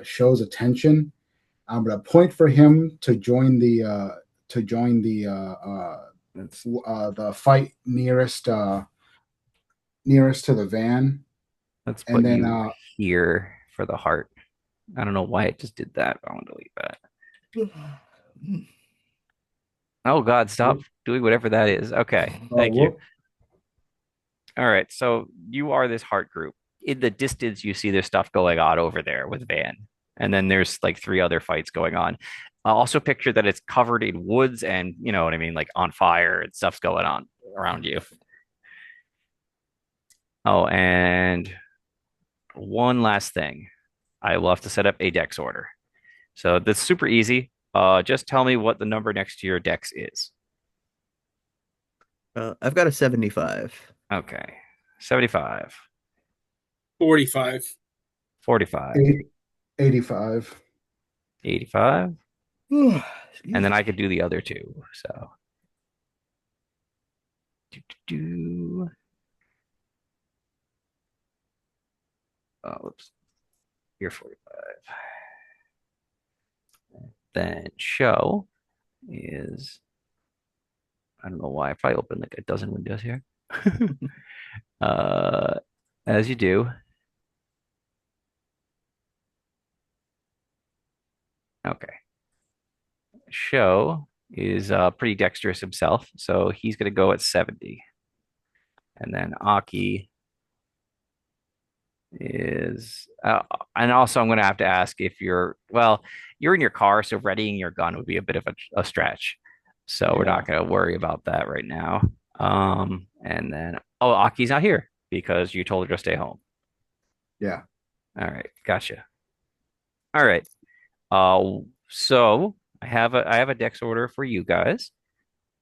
show's attention. I'm gonna point for him to join Let's the fight nearest to the van, let's and put then you here for the heart. I don't know why it just did that. I want to delete that. Oh God, stop doing whatever that is. Okay, thank you. whoop. All right, so you are this heart group. In the distance, you see there's stuff going on over there with Van, and then there's like three other fights going on. Also picture that it's covered in woods and you know what I mean, like on fire and stuff's going on around you. Oh, and one last thing. I will have to set up a dex order. So that's super easy. Just tell me what the number next to your dex is. I've got a 75. Okay. 75, 45. 45, Eight- 85. 85, and Excuse then me. I could do the other two. So, do. Oh, oops. You're 45. Then show is, I don't know why. I probably opened like a dozen windows here. uh, as you do. Okay. Show is pretty dexterous himself, so he's going to go at 70. And then Aki is, and also I'm going to have to ask if you're in your car, so readying your gun would be a bit of a stretch. So we're Yeah, not going to worry about that right now. And then, oh, Aki's not here because you told her to stay home. yeah. All right, gotcha. All right. So I have a dex order for you guys.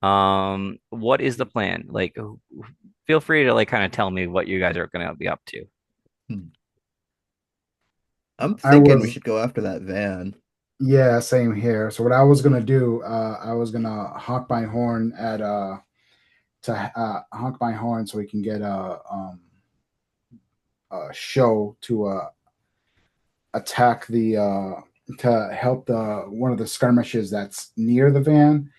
What is the plan? Like, feel free to like kind of tell me what you guys are going to be up to. Hmm. I'm I thinking we was should go after that van. Yeah, same here. So what I was gonna do, I was gonna honk my horn at to honk my horn so we can get a show to attack the to help the one of the skirmishes that's near the van.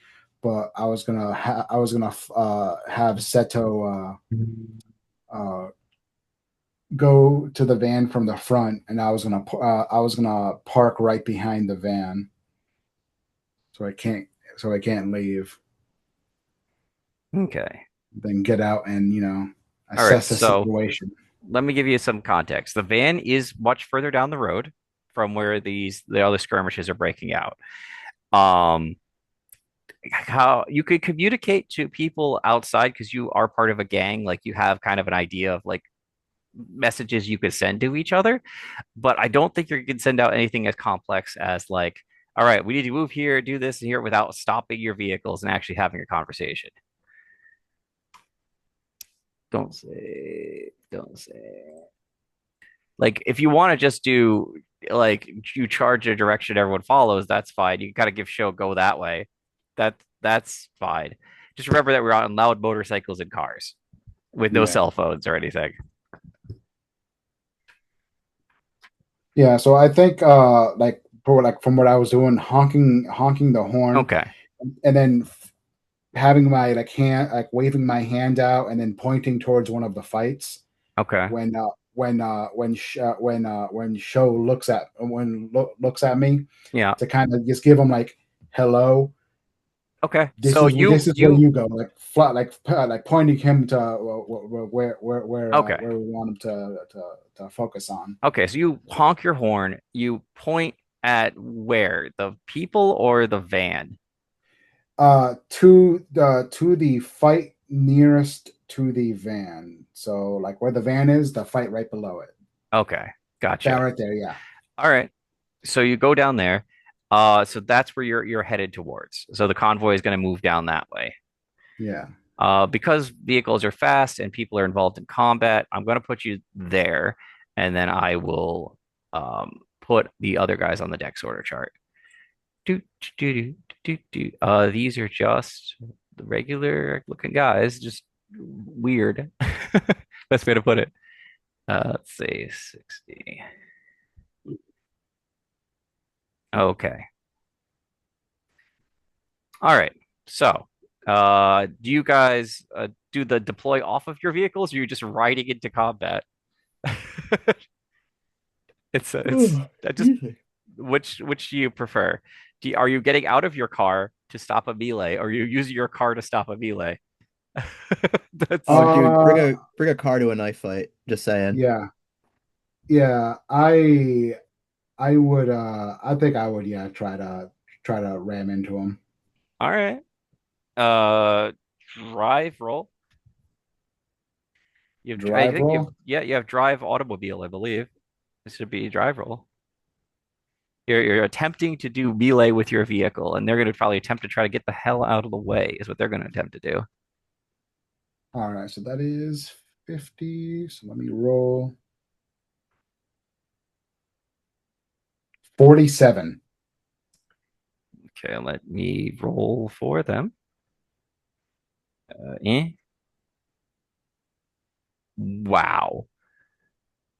But I was gonna have Seto go to the van from the front, and I was gonna park right behind the van so I can't leave. Okay. Then get out and All right. assess the So situation. let me give you some context. The van is much further down the road from where the other skirmishes are breaking out. Um, how you could communicate to people outside because you are part of a gang, like you have kind of an idea of like messages you could send to each other, but I don't think you can send out anything as complex as like, all right, we need to move here, do this and here without stopping your vehicles and actually having a conversation. Don't say. Like, if you want to just do like you charge a direction everyone follows, that's fine. You gotta give show go that way. That's fine. Just remember that we're on loud motorcycles and cars with no Yeah, cell phones or anything. yeah. So I think like from what I was doing, honking the horn, Okay. and then having my like hand like waving my hand out, and then pointing towards one of the fights Okay. when show looks at me Yeah. to kind of just give him like hello. Okay. So you This is where you you go, like flat, like pointing him to okay. where we want him to focus on. Okay. So you honk your horn, you point at where? The people or the van? To the fight nearest to the van. So like where the van is, the fight right below it. Okay, Down gotcha. right there, yeah. All right. So you go down there. So that's where you're headed towards. So the convoy is going to move down that way. Yeah. Because vehicles are fast and people are involved in combat, I'm going to put you there, and then I will put the other guys on the deck order chart. Do, do, do, do. These are just the regular looking guys, just weird. Best way to put it. Let's see, 60. Okay. All right. So, do you guys do the deploy off of your vehicles, or are you just riding into combat? It's just Excuse me. which do you prefer? Are you getting out of your car to stop a melee, or are you using your car to stop a melee? That's Oh, dude, Uh bring a car to a knife fight. Just saying. yeah. Yeah. I would I think I would yeah try to ram into him. all right. Uh, drive roll. I Drive think roll. you have drive automobile, I believe. This should be drive roll. You're attempting to do melee with your vehicle, and they're going to probably attempt to try to get the hell out of the way, is what they're going to attempt to do. All right, so that is 50. So let me roll 47. Okay, let me roll for them. Eh. Wow.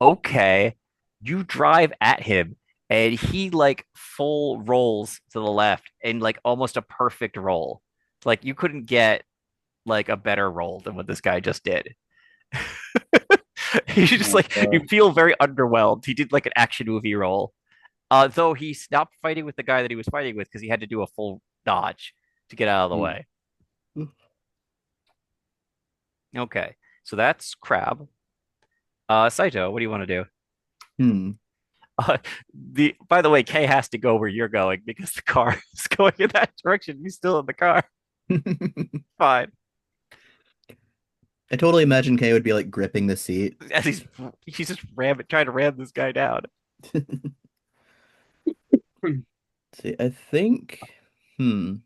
Okay. You drive at him, and he like full rolls to the left and like almost a perfect roll. Like you couldn't get like a better roll than what this guy just did. You just Oh, like you feel very underwhelmed. He did like an action movie roll. Though he stopped fighting with the guy that he was fighting with because he had to do a full dodge to get out of the hmm. way. Okay, so that's Crab. Saito, what do you want to do? Hmm. The by the way, Kay has to go where you're going because the car is going in that direction. He's still in the car. Fine. I totally imagine Kay would be like gripping the seat. As he's just trying to ram this guy down. See, I think, hmm.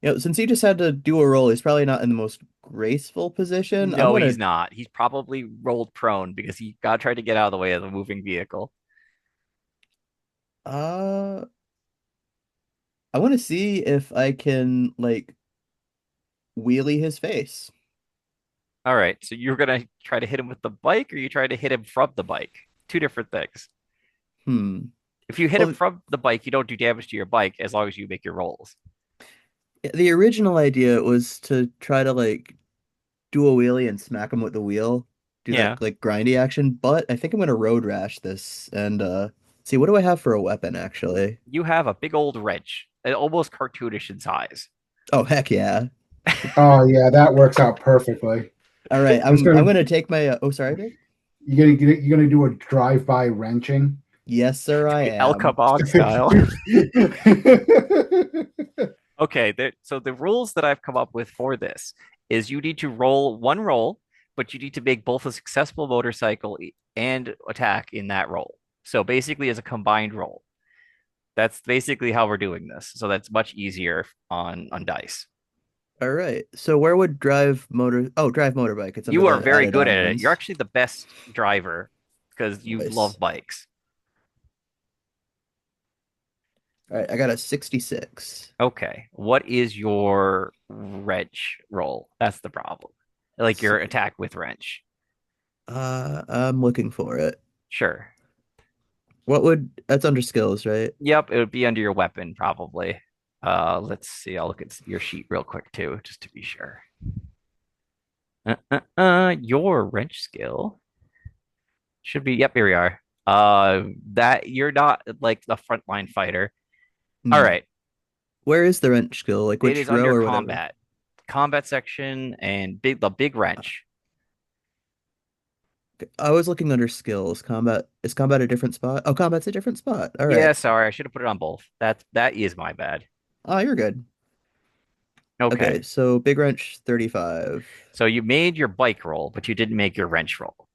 Since he just had to do a roll, he's probably not in the most graceful position. I'm No, gonna, he's not. He's probably rolled prone because he got tried to get out of the way of the moving vehicle. uh, I want to see if I can like wheelie his face. All right, so you're gonna try to hit him with the bike, or you try to hit him from the bike? Two different things. Hmm. If you hit him Well, from the bike, you don't do damage to your bike as long as you make your rolls. the original idea was to try to like do a wheelie and smack him with the wheel, do Yeah, that like grindy action. But I think I'm gonna road rash this and see what do I have for a weapon actually. you have a big old wrench, almost cartoonish in size. Oh heck yeah! Oh yeah, that works out perfectly. All right, I'm just I'm gonna gonna take my. Oh sorry, babe. you're gonna do a drive-by wrenching. Yes sir, I El am. Kabong style. Okay, so the rules that I've come up with for this is you need to roll one roll, but you need to make both a successful motorcycle and attack in that roll. So basically, as a combined roll. That's basically how we're doing this. So that's much easier on dice. All right, so where would drive motor? Oh, drive motorbike. It's under You are the very added good on at it. You're ones. actually the best driver because you Nice. love bikes. All right, I got a 66. Okay. What is your wrench roll? That's the problem. Like your So, attack with wrench. I'm looking for it. Sure. What would that's under skills, right? Yep, it would be under your weapon probably. Let's see. I'll look at your sheet real quick too, just to be sure. Your wrench skill should be. Yep, here we are. That you're not like the frontline fighter. All Hmm. right, Where is the wrench skill? Like it which is row under or whatever? combat section, and the big wrench. I was looking under skills. Combat is combat a different spot? Oh, combat's a different spot. All Yeah, right. sorry, I should have put it on both. That is my bad. Oh, you're good. Okay. Okay, so big wrench 35. So you made your bike roll, but you didn't make your wrench roll.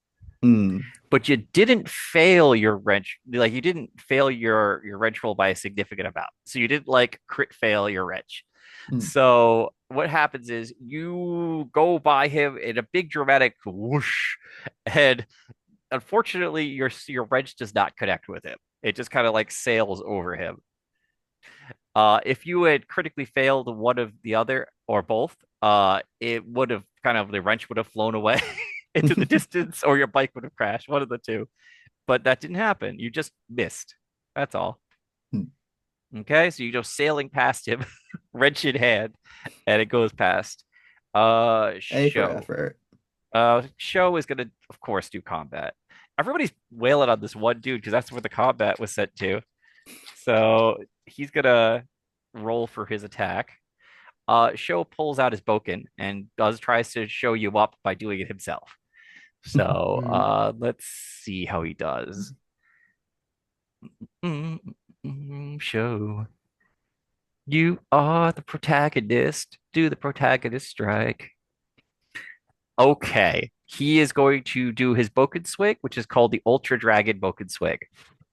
Hmm. But you didn't fail your wrench, like you didn't fail your wrench roll by a significant amount. So you didn't like crit fail your wrench. Hmm. So what happens is you go by him in a big dramatic whoosh, and unfortunately your wrench does not connect with him. It just kind of like sails over him. If you had critically failed one of the other or both, it would have kind of the wrench would have flown away into the distance, or your bike would have crashed, one of the two. But that didn't happen. You just missed. That's all. Hmm. Okay, so you go sailing past him, wrench in hand, and it goes past. A for Show. effort. Show is gonna, of course, do combat. Everybody's wailing on this one dude because that's where the combat was sent to. So he's gonna roll for his attack. Show pulls out his boken and does tries to show you up by doing it himself. So Mhm. let's see how he does. Show. You are the protagonist. Do the protagonist strike. Okay. He is going to do his Boken Swig, which is called the Ultra Dragon Boken Swig.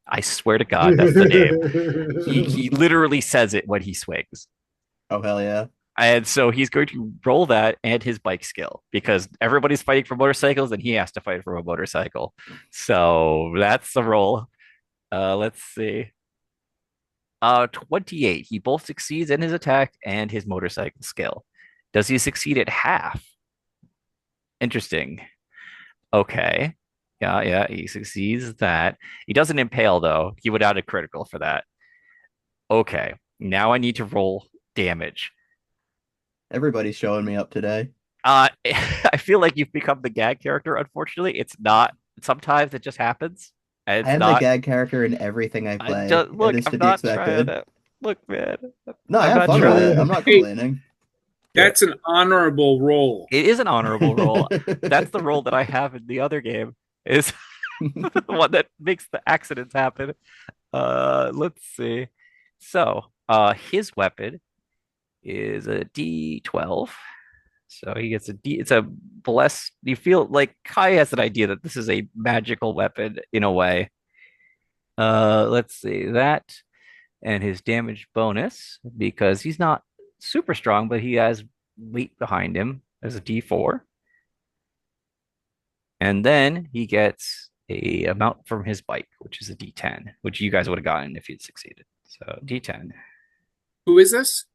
I swear to God, that's the name. He literally says it when he swings. Oh, hell yeah. And so he's going to roll that and his bike skill because everybody's fighting for motorcycles and he has to fight for a motorcycle. So that's the roll. Let's see. 28. He both succeeds in his attack and his motorcycle skill. Does he succeed at half? Interesting. Okay. Yeah, yeah, he succeeds that. He doesn't impale though. He would add a critical for that. Okay. Now I need to roll damage. Everybody's showing me up today. I feel like you've become the gag character. Unfortunately, it's not. Sometimes it just happens, and I it's am the not. gag character in everything I I play. just It look. is I'm to be not trying expected. to look, man. No, I I'm have not fun with trying. it. I'm not Hey, complaining. that's an honorable roll. It is an honorable roll. That's the role that I have in the other game. Is the one that makes the accidents happen. Let's see. So, his weapon is a D12. So he gets a D. It's a bless. You feel like Kai has an idea that this is a magical weapon in a way. Let's see that and his damage bonus because he's not super strong, but he has weight behind him as a D4, and then he gets a amount from his bike, which is a D10, which you guys would have gotten if you'd succeeded. So D10. Who is this?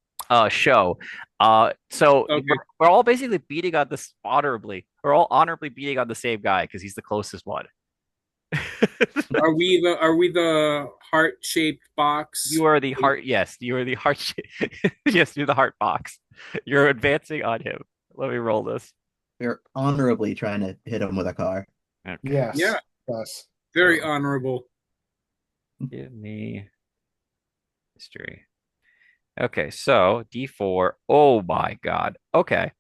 Show. So Okay. we're all basically beating on this honorably. We're all honorably beating on the same guy because he's the closest one. Are we the heart shaped box? You are the heart. Yes, you are the heart. Yes, you're the heart box. You're advancing on him. Let me roll this. We're honorably trying to hit him with a car. Okay. Yeah, Yes. Yes. very So honorable. give me history. Okay, so D4. Oh my God. Okay.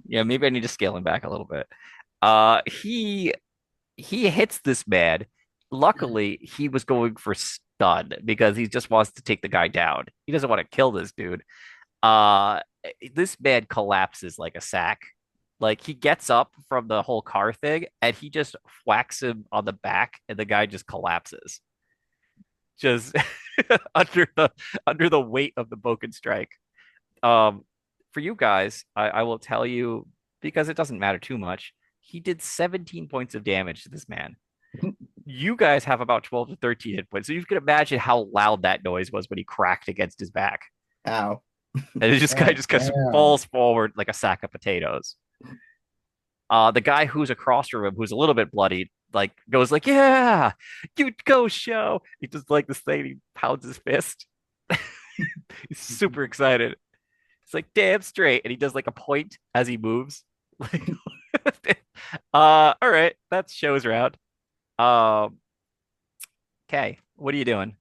Yeah, maybe I need to scale him back a little bit. He hits this man. Luckily, he was going for stun because he just wants to take the guy down. He doesn't want to kill this dude. Uh, this man collapses like a sack. Like he gets up from the whole car thing and he just whacks him on the back, and the guy just collapses, just under the weight of the Boken strike. Um, for you guys, I will tell you because it doesn't matter too much. He did 17 points of damage to this man. You guys have about 12 to 13 hit points. So you can imagine how loud that noise was when he cracked against his back. Ow. And it just guy God just damn. falls forward like a sack of potatoes. The guy who's across from him, who's a little bit bloodied, like goes like, "Yeah, you go, show." He just like this thing. He pounds his fist. He's super excited. It's like damn straight, and he does like a point as he moves. All right, that's show's round. Um, okay, what are you doing?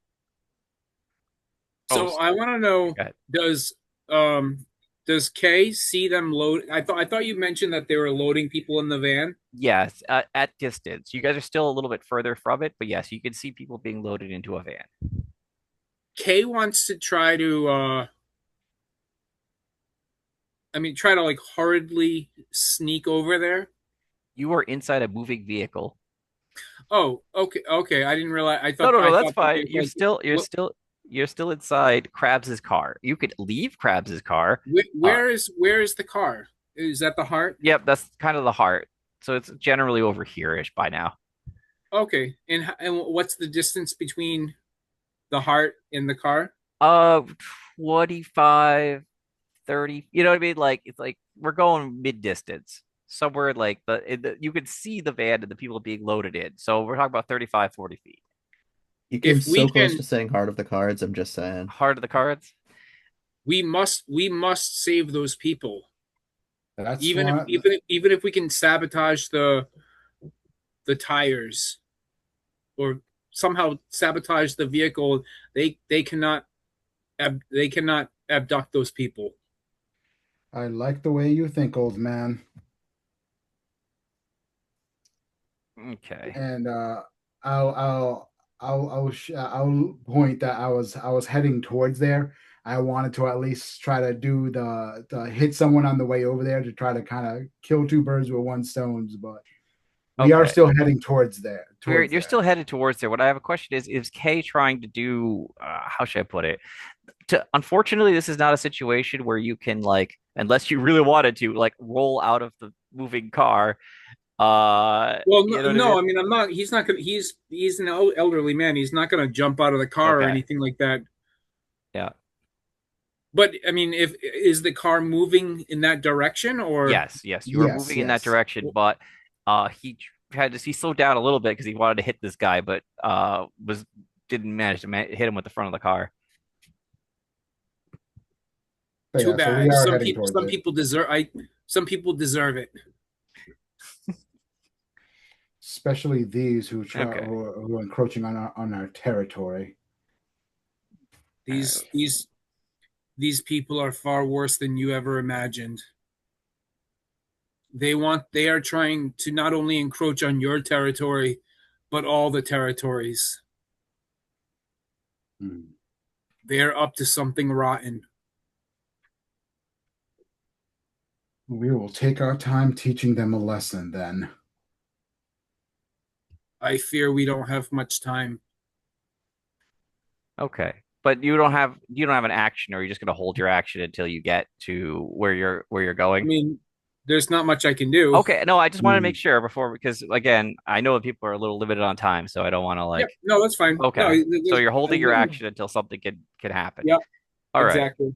Oh, So I want to know, go ahead. does um does Kay see them load? I thought you mentioned that they were loading people in the van. Yes, at distance. You guys are still a little bit further from it, but yes, you can see people being loaded into a van. Kay wants to try to I mean, try to like hurriedly sneak over there? You are inside a moving vehicle. Oh, okay, okay. I didn't realize. No, no, no, I that's thought the fine. vehicle. You're still inside Krabs's car. You could leave Krabs's car. Uh, Where is the car? Is that the heart? yep, that's kind of the heart. So it's generally over here-ish by now. Okay, and what's the distance between the heart and the car? Uh, 25, 30. You know what I mean? Like it's like we're going mid distance. Somewhere like you could see the van and the people being loaded in. So we're talking about 35, 40 feet. You came If we so close can, to saying heart of the cards, I'm just saying. Heart of the cards. we must save those people. That's one. Even if we can sabotage the tires or somehow sabotage the vehicle, they cannot they cannot abduct those people. I like the way you think, old man. Okay. And I'll I'll I'll point that I was heading towards there. I wanted to at least try to do the hit someone on the way over there to try to kind of kill two birds with one stone, but we are Okay. still heading towards there. Towards You're there. still headed towards there. What I have a question is Kay trying to do how should I put it? Unfortunately, this is not a situation where you can like unless you really wanted to like roll out of the moving car. Well, You no, know what I no, mean? I mean, I'm not. He's not gonna. He's an elderly man. He's not gonna jump out of the car or Okay. anything like that. Yeah. But I mean, if is the car moving in that direction or Yes, yes, you were Yes, moving in that yes. direction, but he slowed down a little bit because he wanted to hit this guy, but was didn't manage to hit him with the front of the car. But too yeah, so we bad? are heading towards Some it. people deserve. Some people deserve it. Especially these Okay. who are encroaching on our territory. All right. These these these people are far worse than you ever imagined. They are trying to not only encroach on your territory, but all the territories. Hmm. They're up to something rotten. We will take our time teaching them a lesson then. I fear we don't have much time. Okay. But you don't have an action, or you're just gonna hold your action until you get to where you're I going. mean, there's not much I can do. Okay, no, I just wanted to make Hmm. sure before because again, I know that people are a little limited on time, so I don't want to Yep. like No, that's fine. No. okay. So you're holding your action until something can happen. Yep. All right. Exactly.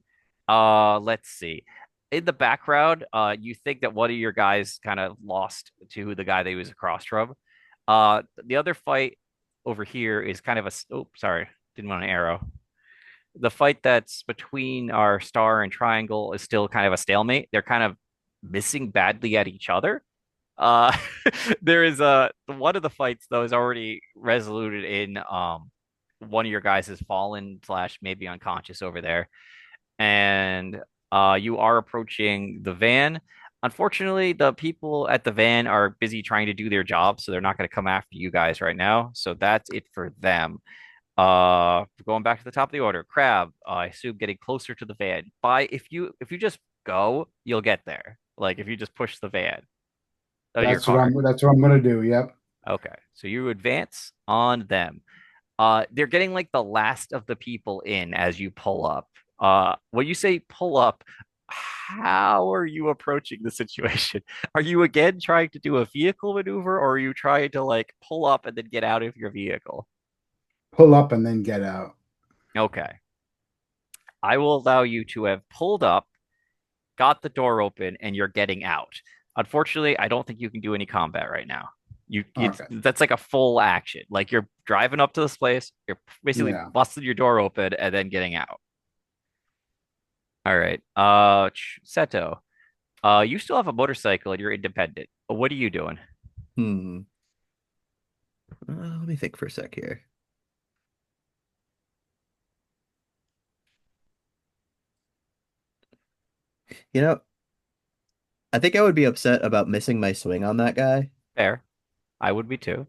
Let's see. In the background, you think that one of your guys kind of lost to the guy that he was across from. The other fight over here is kind of a oh, sorry, didn't want an arrow. The fight that's between our star and triangle is still kind of a stalemate. They're kind of missing badly at each other. Uh, there is one of the fights though is already resoluted in one of your guys has fallen slash maybe unconscious over there, and you are approaching the van. Unfortunately, the people at the van are busy trying to do their job, so they're not going to come after you guys right now. So that's it for them. Going back to the top of the order, Crab, I assume getting closer to the van. If you just go, you'll get there. Like if you just push the van, your car. That's what I'm gonna do. Yep. Okay, so you advance on them. They're getting like the last of the people in as you pull up. When you say pull up, how are you approaching the situation? Are you again trying to do a vehicle maneuver, or are you trying to like pull up and then get out of your vehicle? Pull up and then get out. Okay. I will allow you to have pulled up, got the door open, and you're getting out. Unfortunately, I don't think you can do any combat right now. Okay. That's like a full action. Like you're driving up to this place, you're basically Yeah. busting your door open and then getting out. All right. Seto, you still have a motorcycle and you're independent. What are you doing? Hmm. Let me think for a sec here. You know, I think I would be upset about missing my swing on that guy. Fair. I would be too.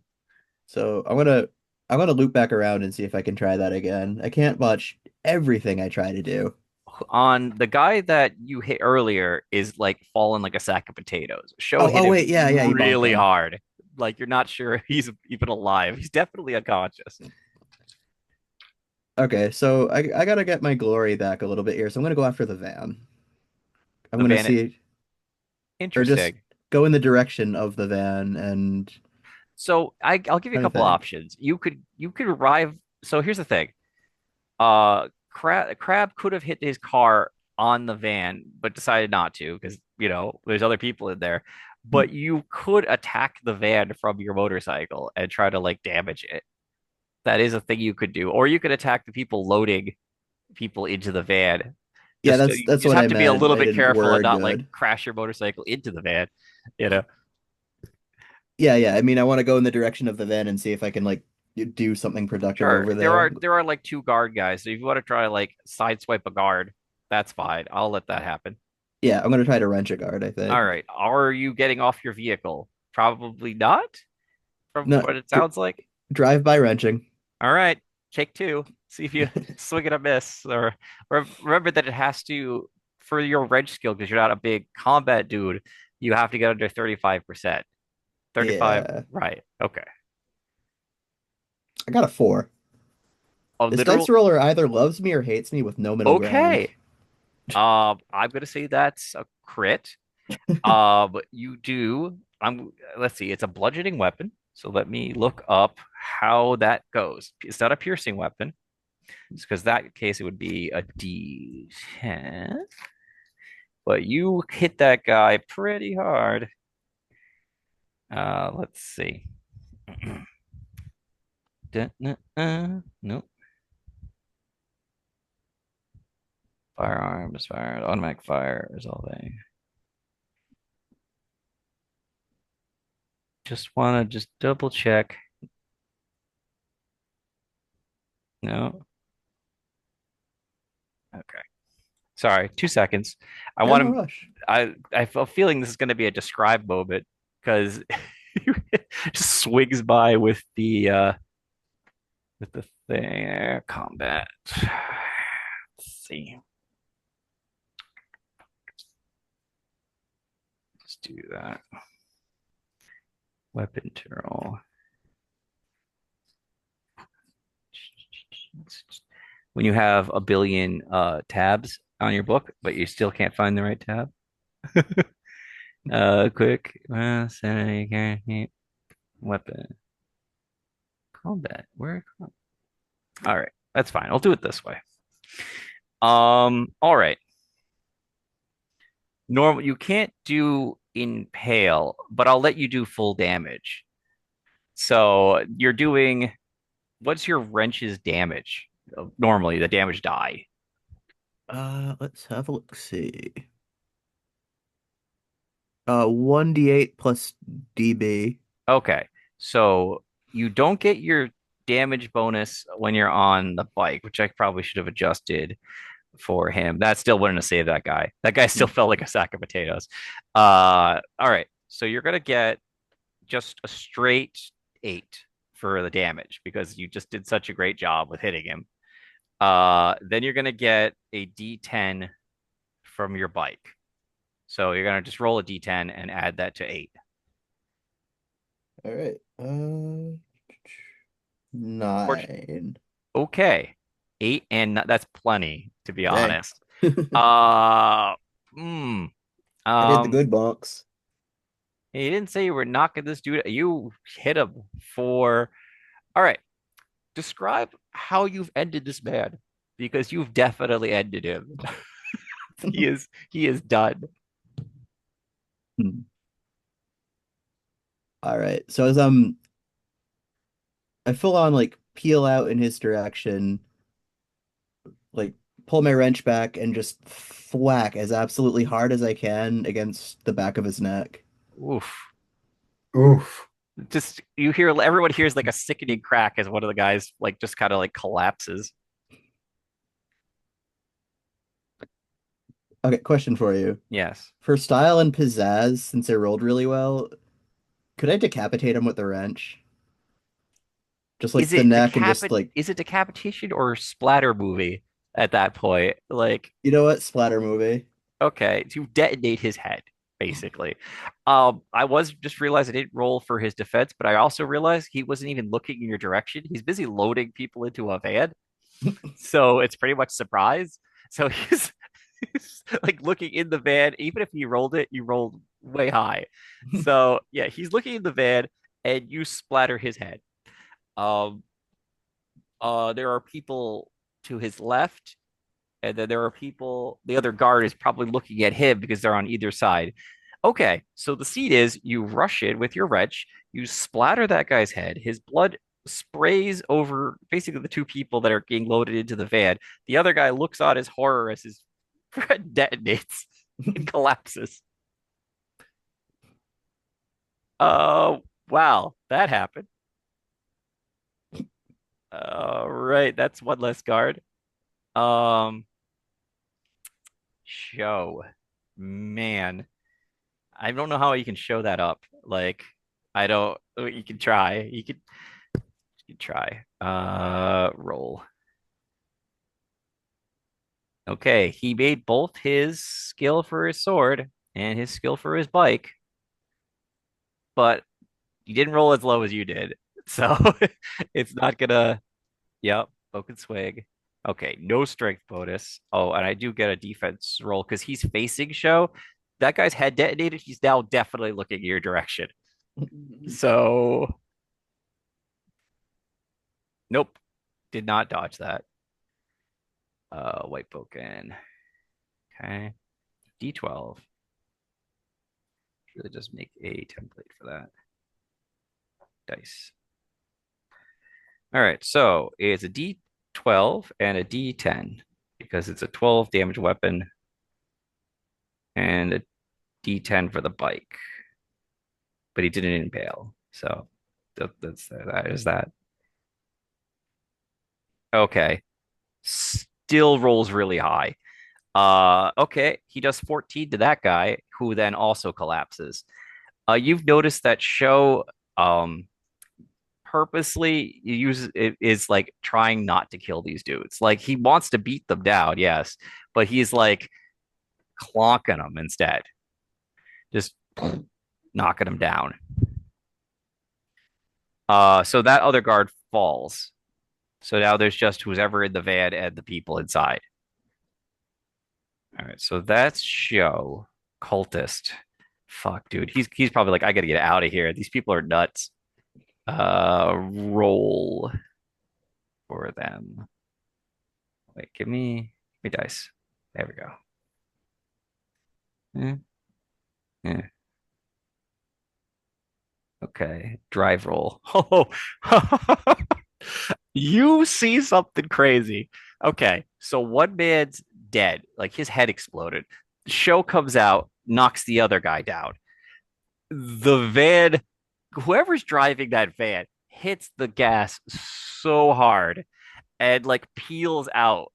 So I'm gonna loop back around and see if I can try that again. I can't watch everything I try to do. on the guy that you hit earlier is like falling like a sack of potatoes. Sho hit Oh him wait, yeah, yeah, you bonked really him. hard. Like you're not sure he's even alive. He's definitely unconscious. Okay, so I gotta get my glory back a little bit here, so I'm gonna go after the van. I'm The gonna van, see, or just interesting. go in the direction of the van and So I'll give you a trying to couple think. options. You could arrive. So here's the thing. Crab could have hit his car on the van, but decided not to because there's other people in there. Hmm. But you could attack the van from your motorcycle and try to like damage it. That is a thing you could do, or you could attack the people loading people into the van. Yeah, Just that's you that's just what have I to be a meant. little I bit didn't careful and word not like good. crash your motorcycle into the van. You know, Yeah, yeah. I mean, I want to go in the direction of the van and see if I can like do something productive sure. over There there. are there are like two guard guys, so if you want to try to like sideswipe a guard, that's fine. I'll let that happen. Yeah, I'm gonna try to wrench a guard, I All think. right. Are you getting off your vehicle? Probably not, from No, what it sounds like. drive by wrenching. All right. Take two. See if you swing and a miss. Or remember that it has to, for your wrench skill, because you're not a big combat dude, you have to get under 35%. 35, Yeah, right. Okay. I got a 4. A This dice literal, roller either loves me or hates me with no middle ground. okay. I'm gonna say that's a crit. You do. Let's see. It's a bludgeoning weapon. So let me look up how that goes. It's not a piercing weapon, because that case it would be a D10. But you hit that guy pretty hard. Let's see. Nope. Firearms, fire, automatic fire is all they. Just wanna just double check. No. Okay. Sorry, 2 seconds. I Yeah, want no to. rush. I have a feeling this is going to be a describe moment because just swings by with the thing combat. Let's see. Let's do that. Weapon to roll. When you have a billion tabs on your book, but you still can't find the right tab. Quick, sanity, weapon, combat. Where? All right, that's fine. I'll do it this way. All right. Normal, you can't do impale, but I'll let you do full damage. So you're doing, what's your wrench's damage? Normally, the damage die. Let's have a look. See. 1d8 plus DB. Okay. So you don't get your damage bonus when you're on the bike, which I probably should have adjusted for him. That still wouldn't have saved that guy. That guy still Hmm. felt like a sack of potatoes. All right. So you're gonna get just a straight 8 for the damage because you just did such a great job with hitting him. Then you're gonna get a D10 from your bike. So you're gonna just roll a D10 and add that to 8. All right. Fortu- 9. Okay, 8 and that's plenty to be Dang. honest. I Uh, hmm. did the Um, good bonks. you didn't say you were knocking this dude. You hit him for. All right. Describe how you've ended this man because you've definitely ended him. He is done. Hmm. All right. So as I full on like peel out in his direction, like pull my wrench back and just thwack as absolutely hard as I can against the back of his neck. Oof. Oof. Just you hear everyone hears like a sickening crack as one of the guys like just kind of like collapses. Okay, question for you. Yes. For style and pizzazz, since I rolled really well, could I decapitate him with the wrench? Just like Is the it neck and just like decapitation or splatter movie? at that point. Like, You know what? Splatter movie. okay, to detonate his head, basically. I was just realized I didn't roll for his defense, but I also realized he wasn't even looking in your direction. He's busy loading people into a van, so it's pretty much surprise. So he's like looking in the van. Even if you rolled it, you rolled way high. So yeah, he's looking in the van, and you splatter his head. Um, there are people to his left, and then there are people. The other guard is probably looking at him because they're on either side. Okay, so the scene is you rush in with your wrench, you splatter that guy's head, his blood sprays over basically the two people that are getting loaded into the van. The other guy looks on his horror as his friend detonates and collapses. Oh, wow, that happened. Right, that's one less guard. Um, show. Man, I don't know how you can show that up. Like, I don't, you can try. You can try. Roll. Okay, he made both his skill for his sword and his skill for his bike, but he didn't roll as low as you did. So it's not gonna, yep, poke and swig. Okay, no strength bonus. Oh, and I do get a defense roll because he's facing show. That guy's head detonated. He's now definitely looking your direction. So, nope, did not dodge that. White Boken. Okay. D12. Really just make a template for that. Dice. All right, so it's a D12 and a D10 because it's a 12 damage weapon and a D10 for the bike. But he didn't impale. So that is that. Okay. Still rolls really high. Okay, he does 14 to that guy, who then also collapses. You've noticed that show purposely uses it is like trying not to kill these dudes. Like he wants to beat them down, yes, but he's like clonking them instead, just knocking them down. So that other guard falls. So now there's just who's ever in the van and the people inside. All right, so that's show cultist. Fuck, dude. He's probably like, I gotta get out of here. These people are nuts. Roll for them. Wait, give me dice. There we go. Eh, eh. Okay, drive roll. Oh, you see something crazy. Okay, so one man's dead, like his head exploded. Show comes out, knocks the other guy down. The van, whoever's driving that van, hits the gas so hard and like peels out.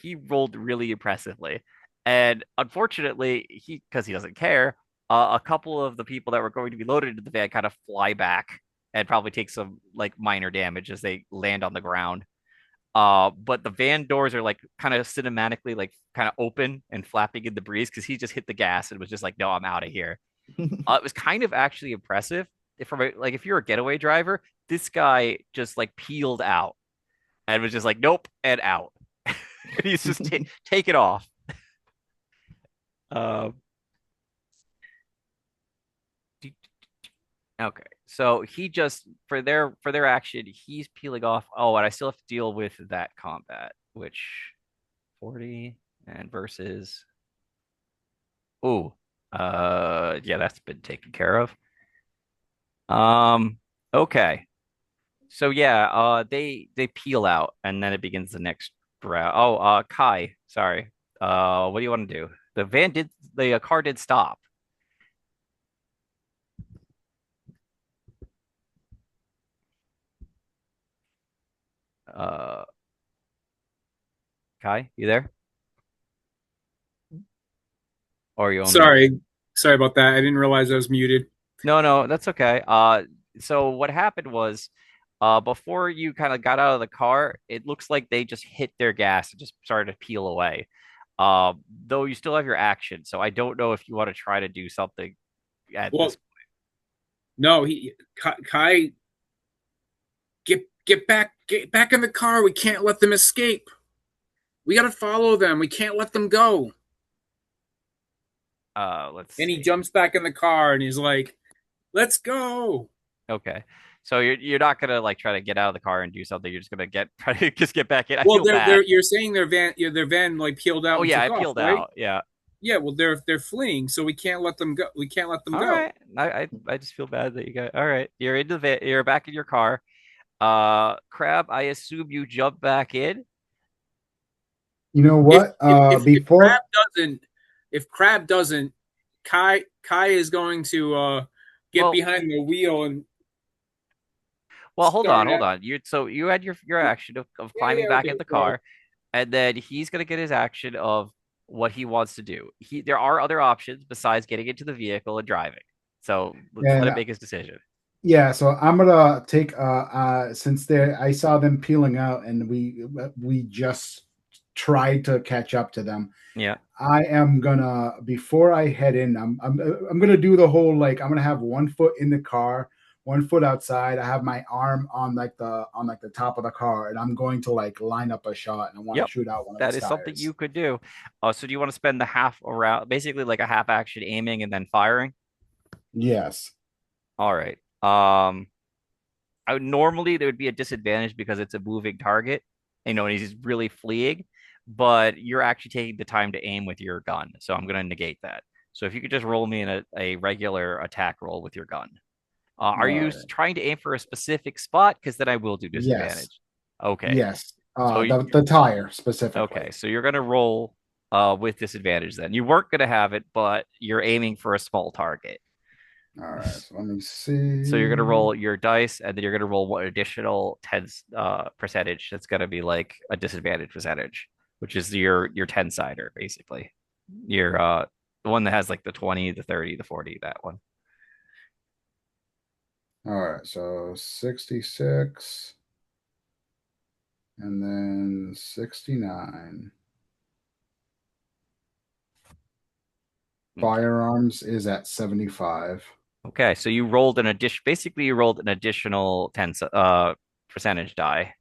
He rolled really impressively, and unfortunately, he because he doesn't care. A couple of the people that were going to be loaded into the van kind of fly back and probably take some like minor damage as they land on the ground. But the van doors are like kind of cinematically like kind of open and flapping in the breeze because he just hit the gas and was just like, "No, I'm out of here." It was kind of actually impressive. If you're a getaway driver, this guy just like peeled out and was just like, "Nope," and out. And he's just take it off. Um, okay, so he just for their action, he's peeling off. Oh, and I still have to deal with that combat, which 40 and versus. Oh, yeah, that's been taken care of. Um, okay. So yeah, they peel out, and then it begins the next round. Oh, Kai, sorry. What do you want to do? The car did stop. Uh, Kai, you there? Or are you on mute? Sorry about that. I didn't realize I was muted. No, no, that's okay. So what happened was, Before you kind of got out of the car, it looks like they just hit their gas and just started to peel away. Though you still have your action, so I don't know if you want to try to do something at Well, this. no, Kai, get back in the car. We can't let them escape. We got to follow them. We can't let them go. Let's And he see. jumps back in the car and he's like, "Let's go." Okay. So you're not gonna like try to get out of the car and do something. You're just gonna get try to just get back in. I Well, feel bad. you're saying their van like peeled out Oh and yeah, took I off, peeled right? out. Yeah. Yeah, well they're fleeing, so we can't let them go. We can't let them All go. right. I just feel bad that you got. All right. You're in the van. You're back in your car. Crab. I assume you jump back in. You know If what? if Crab Before doesn't, if Crab doesn't, Kai is going to get Well, behind the wheel and well, hold on, start hold at. on. You so you had your action of Yeah, climbing yeah, back in okay. the So car, and then he's gonna get his action of what he wants to do. There are other options besides getting into the vehicle and driving. So let's let and him make his decision. Yeah, so I'm gonna take since they I saw them peeling out and we just tried to catch up to them. Yeah. I am gonna before I head in, I'm gonna do the whole like I'm gonna have one foot in the car, one foot outside. I have my arm on like the top of the car, and I'm going to like line up a shot and I want to Yep. shoot out one of That its is something you tires. could do. So do you want to spend the half around, basically like a half action aiming and then firing? Yes. All right. I would normally there would be a disadvantage because it's a moving target, and he's really fleeing, but you're actually taking the time to aim with your gun. So I'm going to negate that. So if you could just roll me in a regular attack roll with your gun. All Are you right. trying to aim for a specific spot? Because then I will do Yes. disadvantage. Okay. Yes. So The tire okay, specifically. so you're going to roll with disadvantage then. You weren't going to have it, but you're aiming for a small target. All right. So let me So you're gonna see. roll your dice, and then you're gonna roll one additional 10 percentage. That's gonna be like a disadvantage percentage, which is your 10 sider basically. Your the one that has like the 20, the 30, the 40, that one. All right, so 66 and then 69. Okay. Firearms is at 75. Okay, so you rolled an addition. Basically, you rolled an additional 10 percentage die.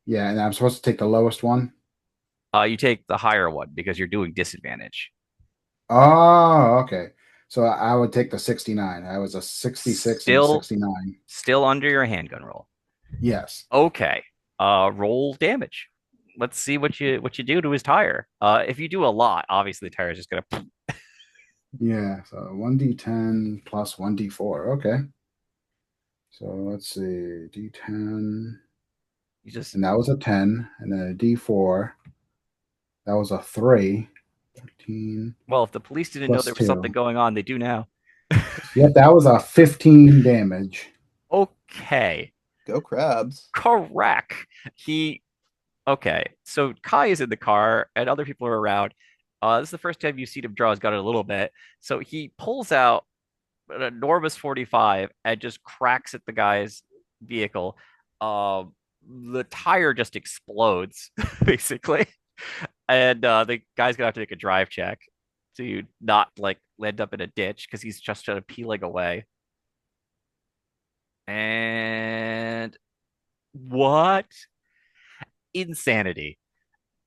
Yeah, and I'm supposed to take the lowest one. You take the higher one because you're doing disadvantage. Oh, okay. So I would take the 69. I was a 66 and a Still, 69. still under your handgun roll. Yes. Okay. Roll damage. Let's see what you do to his tire. If you do a lot, obviously the tire is just gonna Yeah, so 1d10 plus 1d4. Okay. So let's see. D10. you just And that was a 10. And then a d4. That was a 3. 13 well, if the police didn't know plus there was something 2. going on, they do now. Yep, that was a 15 damage. Okay. Go crabs. Correct. He okay. So Kai is in the car and other people are around. This is the first time you've seen him draw his gun a little bit. So he pulls out an enormous 45 and just cracks at the guy's vehicle. The tire just explodes, basically. And the guy's gonna have to make a drive check to not like end up in a ditch because he's just trying to peeling away. And what insanity?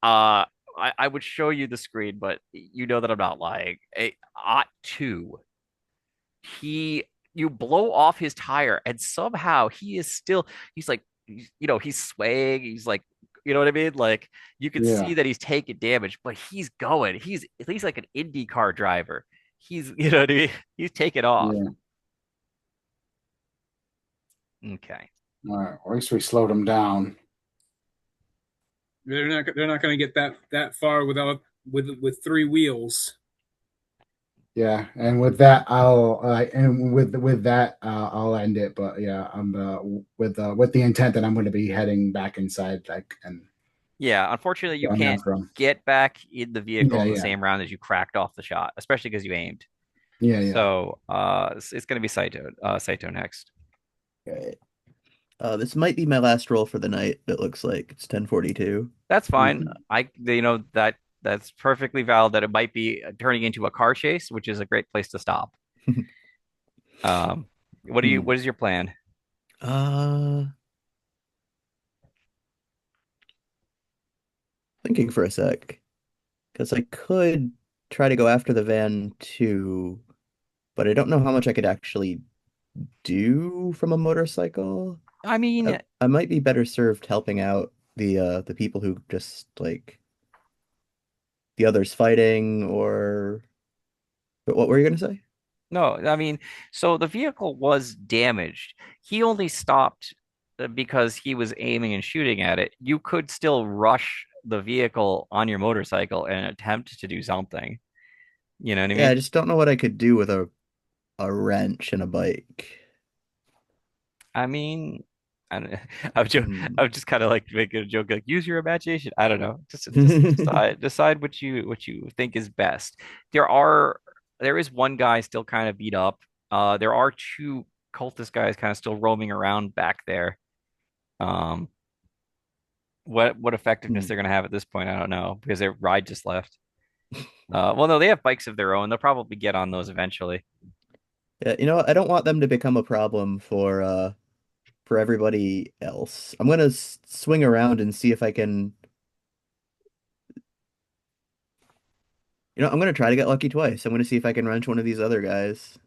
Uh, I would show you the screen, but you know that I'm not lying. Ought two. You blow off his tire, and somehow he's like he's swaying. He's like what I mean? Like you can see Yeah. that he's taking damage, but he's going. He's like an Indy car driver. He's you know what I mean? He's taking off. Yeah. Okay. All right. At least we slowed him down. They're not going to get that far without with three wheels. Yeah, and with that, with that, I'll end it. But yeah, I'm with the intent that I'm going to be heading back inside, like and Yeah, unfortunately, you going can't after him. get back in the vehicle Yeah, in the yeah, same round as you cracked off the shot, especially because you aimed. yeah, yeah. So, it's going to be Saito next. Okay. This might be my last roll for the night. It looks like it's 10:42. That's fine. Mhm. That's perfectly valid that it might be turning into a car chase, which is a great place to stop. Um, Hmm. what is your plan? Uh, Thinking for a sec, because I could try to go after the van too, but I don't know how much I could actually do from a motorcycle. I mean, I might be better served helping out the people who just like the others fighting or but what were you gonna say? no, I mean, so the vehicle was damaged. He only stopped because he was aiming and shooting at it. You could still rush the vehicle on your motorcycle and attempt to do something. You know what I Yeah, I mean? just don't know what I could do with a wrench and a bike. I mean, I don't, I would just, Hmm. I would just kind of like making a joke, like use your imagination. I don't know. Just decide what you think is best. There are there is one guy still kind of beat up. There are two cultist guys kind of still roaming around back there. Um, what effectiveness Hmm. they're gonna have at this point, I don't know because their ride just left. Well, no, they have bikes of their own. They'll probably get on those eventually. Yeah, I don't want them to become a problem for everybody else. I'm gonna swing around and see if I can, I'm gonna try to get lucky twice. I'm gonna see if I can wrench one of these other guys.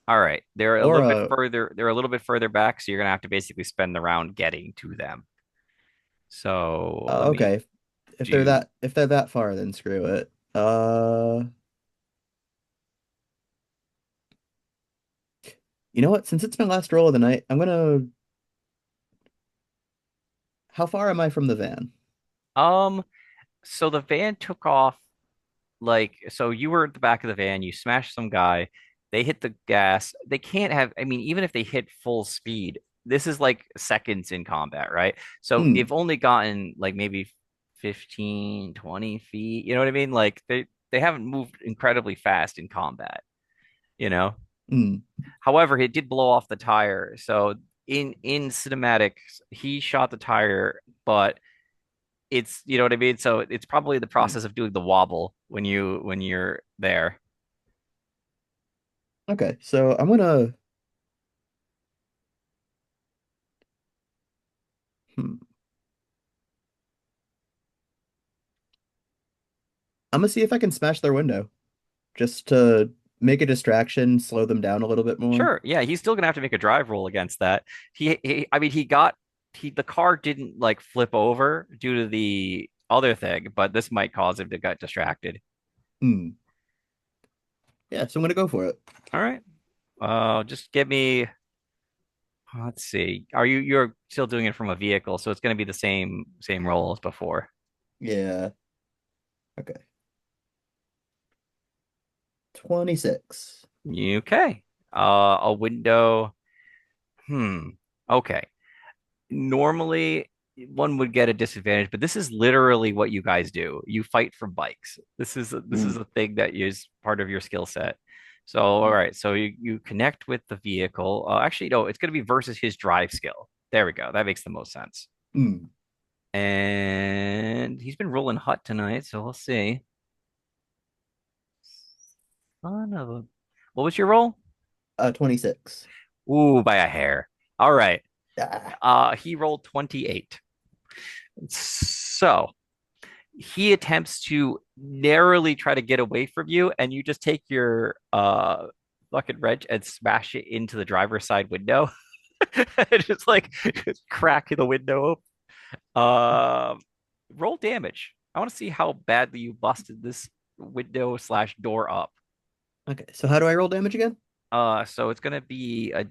All right, they're a Or little bit further. They're a little bit further back, so you're gonna have to basically spend the round getting to them. So let me okay. do. If they're that far, then screw it. You know what? Since it's my last roll of the night, I'm gonna. How far am I from the van? Um, so the van took off so you were at the back of the van, you smashed some guy, they hit the gas. They can't have, I mean, even if they hit full speed, this is like seconds in combat, right? So Hmm. they've only gotten like maybe 15, 20 feet. You know what I mean? Like they haven't moved incredibly fast in combat, you know? Hmm. However, it did blow off the tire. So in cinematics, he shot the tire, but it's you know what I mean. So it's probably the Hmm. process of doing the wobble when you're there. Okay, so hmm, I'm gonna see if I can smash their window just to make a distraction, slow them down a little bit more. Sure, yeah, he's still gonna have to make a drive roll against that. I mean, the car didn't like flip over due to the other thing, but this might cause him to get distracted. Hmm. Yeah, so I'm gonna go for it. All right, just give me. Let's see. You're still doing it from a vehicle, so it's gonna be the same roll as before. Yeah. Okay. 26. Okay. A window. Hmm. Okay. Normally one would get a disadvantage, but this is literally what you guys do. You fight for bikes. This Hmm. is a thing that is part of your skill set. So, all right. So you connect with the vehicle. Actually, no, it's going to be versus his drive skill. There we go. That makes the most sense. Hmm. And he's been rolling hot tonight, so we'll see. Son of a... What was your roll? 26. Ooh, by a hair. All right. Ah. He rolled 28. So he attempts to narrowly try to get away from you, and you just take your bucket wrench and smash it into the driver's side window. just like just crack the window open. Roll damage. I want to see how badly you busted this window slash door up. Okay, so how do I roll damage again? So it's gonna be a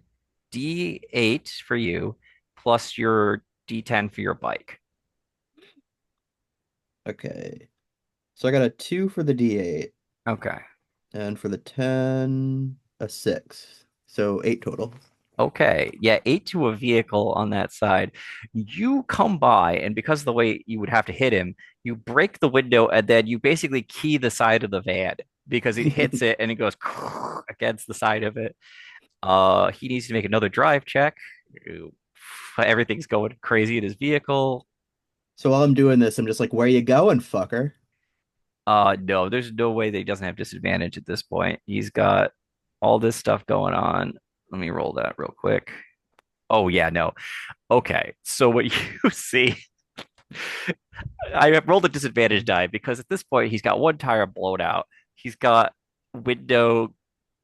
D8 for you plus your D10 for your bike. Okay. So I got a 2 for the D8, Okay. and for the 10, a 6. So 8 total. Okay. Yeah, eight to a vehicle on that side. You come by, and because of the way you would have to hit him, you break the window and then you basically key the side of the van because it hits it and it goes against the side of it. He needs to make another drive check. Everything's going crazy in his vehicle. So while I'm doing this, I'm just like, where you going, fucker? No, there's no way that he doesn't have disadvantage at this point. He's got all this stuff going on. Let me roll that real quick. Oh yeah, no. Okay, so what you see, I have rolled a disadvantage die because at this point he's got one tire blown out. He's got window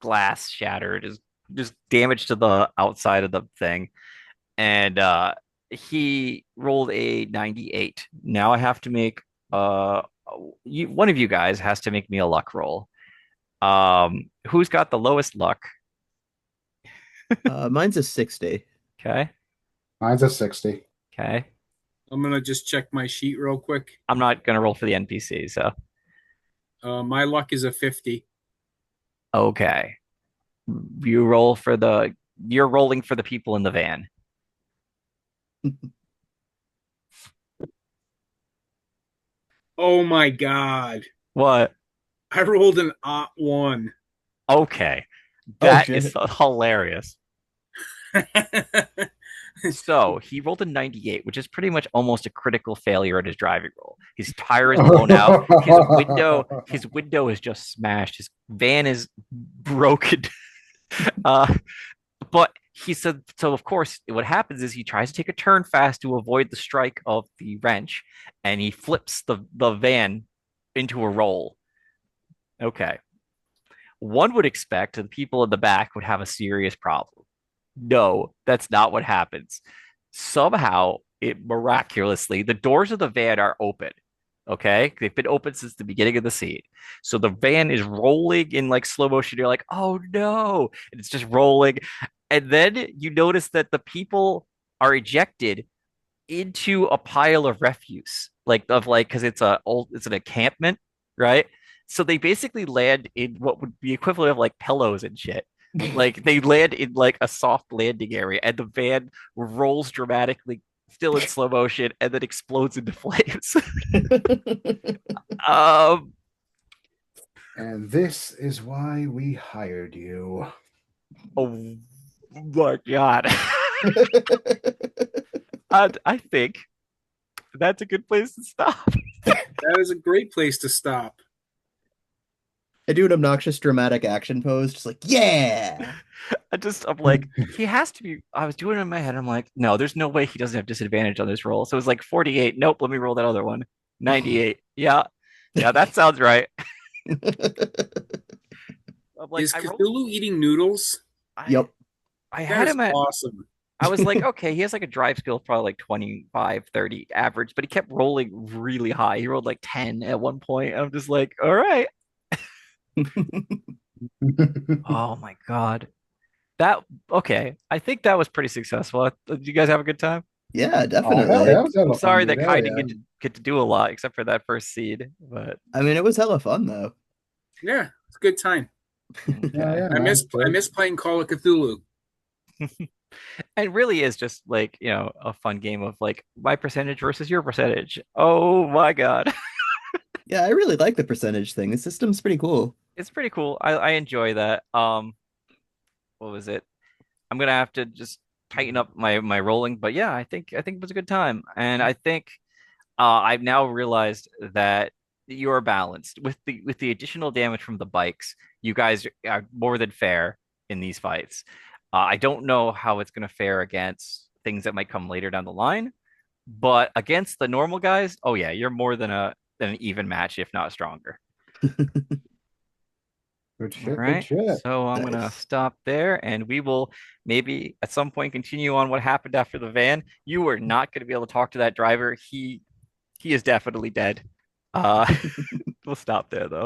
glass shattered, is just damage to the outside of the thing, and he rolled a 98. Now I have to make one of you guys has to make me a luck roll. Who's got the lowest luck? Mine's a 60. Okay, Mine's a 60. okay. I'm gonna just check my sheet real quick. I'm not gonna roll for the NPC, so My luck is a 50. okay. You roll for the you're rolling for the people in the van. Oh my god. What? I rolled an ot one. Okay. Oh That is shit. hilarious. So he rolled a 98, which is pretty much almost a critical failure at his driving roll. His tire is blown out. His window is just smashed. His van is broken. Uh, but he said, so of course, what happens is he tries to take a turn fast to avoid the strike of the wrench, and he flips the van into a roll. Okay. One would expect the people in the back would have a serious problem. No, that's not what happens. Somehow, it miraculously, the doors of the van are open. Okay, they've been open since the beginning of the scene. So the van is rolling in like slow motion. You're like, oh no, and it's just rolling. And then you notice that the people are ejected into a pile of refuse, because it's an encampment, right? So they basically land in what would be equivalent of like pillows and shit. Like they land in like a soft landing area, and the van rolls dramatically, still in slow motion, and then explodes into flames. um, And this is why we hired you. oh my god, I think that's a good place to stop. That is a great place to stop. I do an obnoxious dramatic action pose, just like, yeah. I'm like, he has to be. I was doing it in my head. I'm like, no, there's no way he doesn't have disadvantage on this roll. So it was like 48. Nope, let me roll that other one. 98. Yeah. Yeah, that sounds right. I'm like, Is Cthulhu eating noodles? Yep. I That had is him at, awesome. I was like, okay, he has like a drive skill of probably like 25, 30 average, but he kept rolling really high. He rolled like 10 at one point. I'm just like, all right. Oh my God. That, okay. I think that was pretty successful. Did you guys have a good time? Yeah, Oh, hell definitely. yeah, it was I'm hella fun, sorry that dude. Hell Kai yeah. didn't get to do a lot except for that first seed, but I mean, it was hella fun though. Yeah, it's a good time. okay. Yeah, I man. miss playing Call of Cthulhu. It really is just like, a fun game of like my percentage versus your percentage. Oh my God. Yeah, I really like the percentage thing. The system's pretty cool. It's pretty cool. I enjoy that. What was it? I'm gonna have to just tighten up my rolling, but yeah, I think it was a good time. And I think I've now realized that you're balanced with the additional damage from the bikes. You guys are more than fair in these fights. I don't know how it's going to fare against things that might come later down the line, but against the normal guys, oh yeah, you're more than an even match, if not stronger. Good All shit, good right, shit. so I'm gonna Nice. stop there, and we will maybe at some point continue on what happened after the van. You are not going to be able to talk to that driver. He is definitely dead. Uh, we'll stop there though.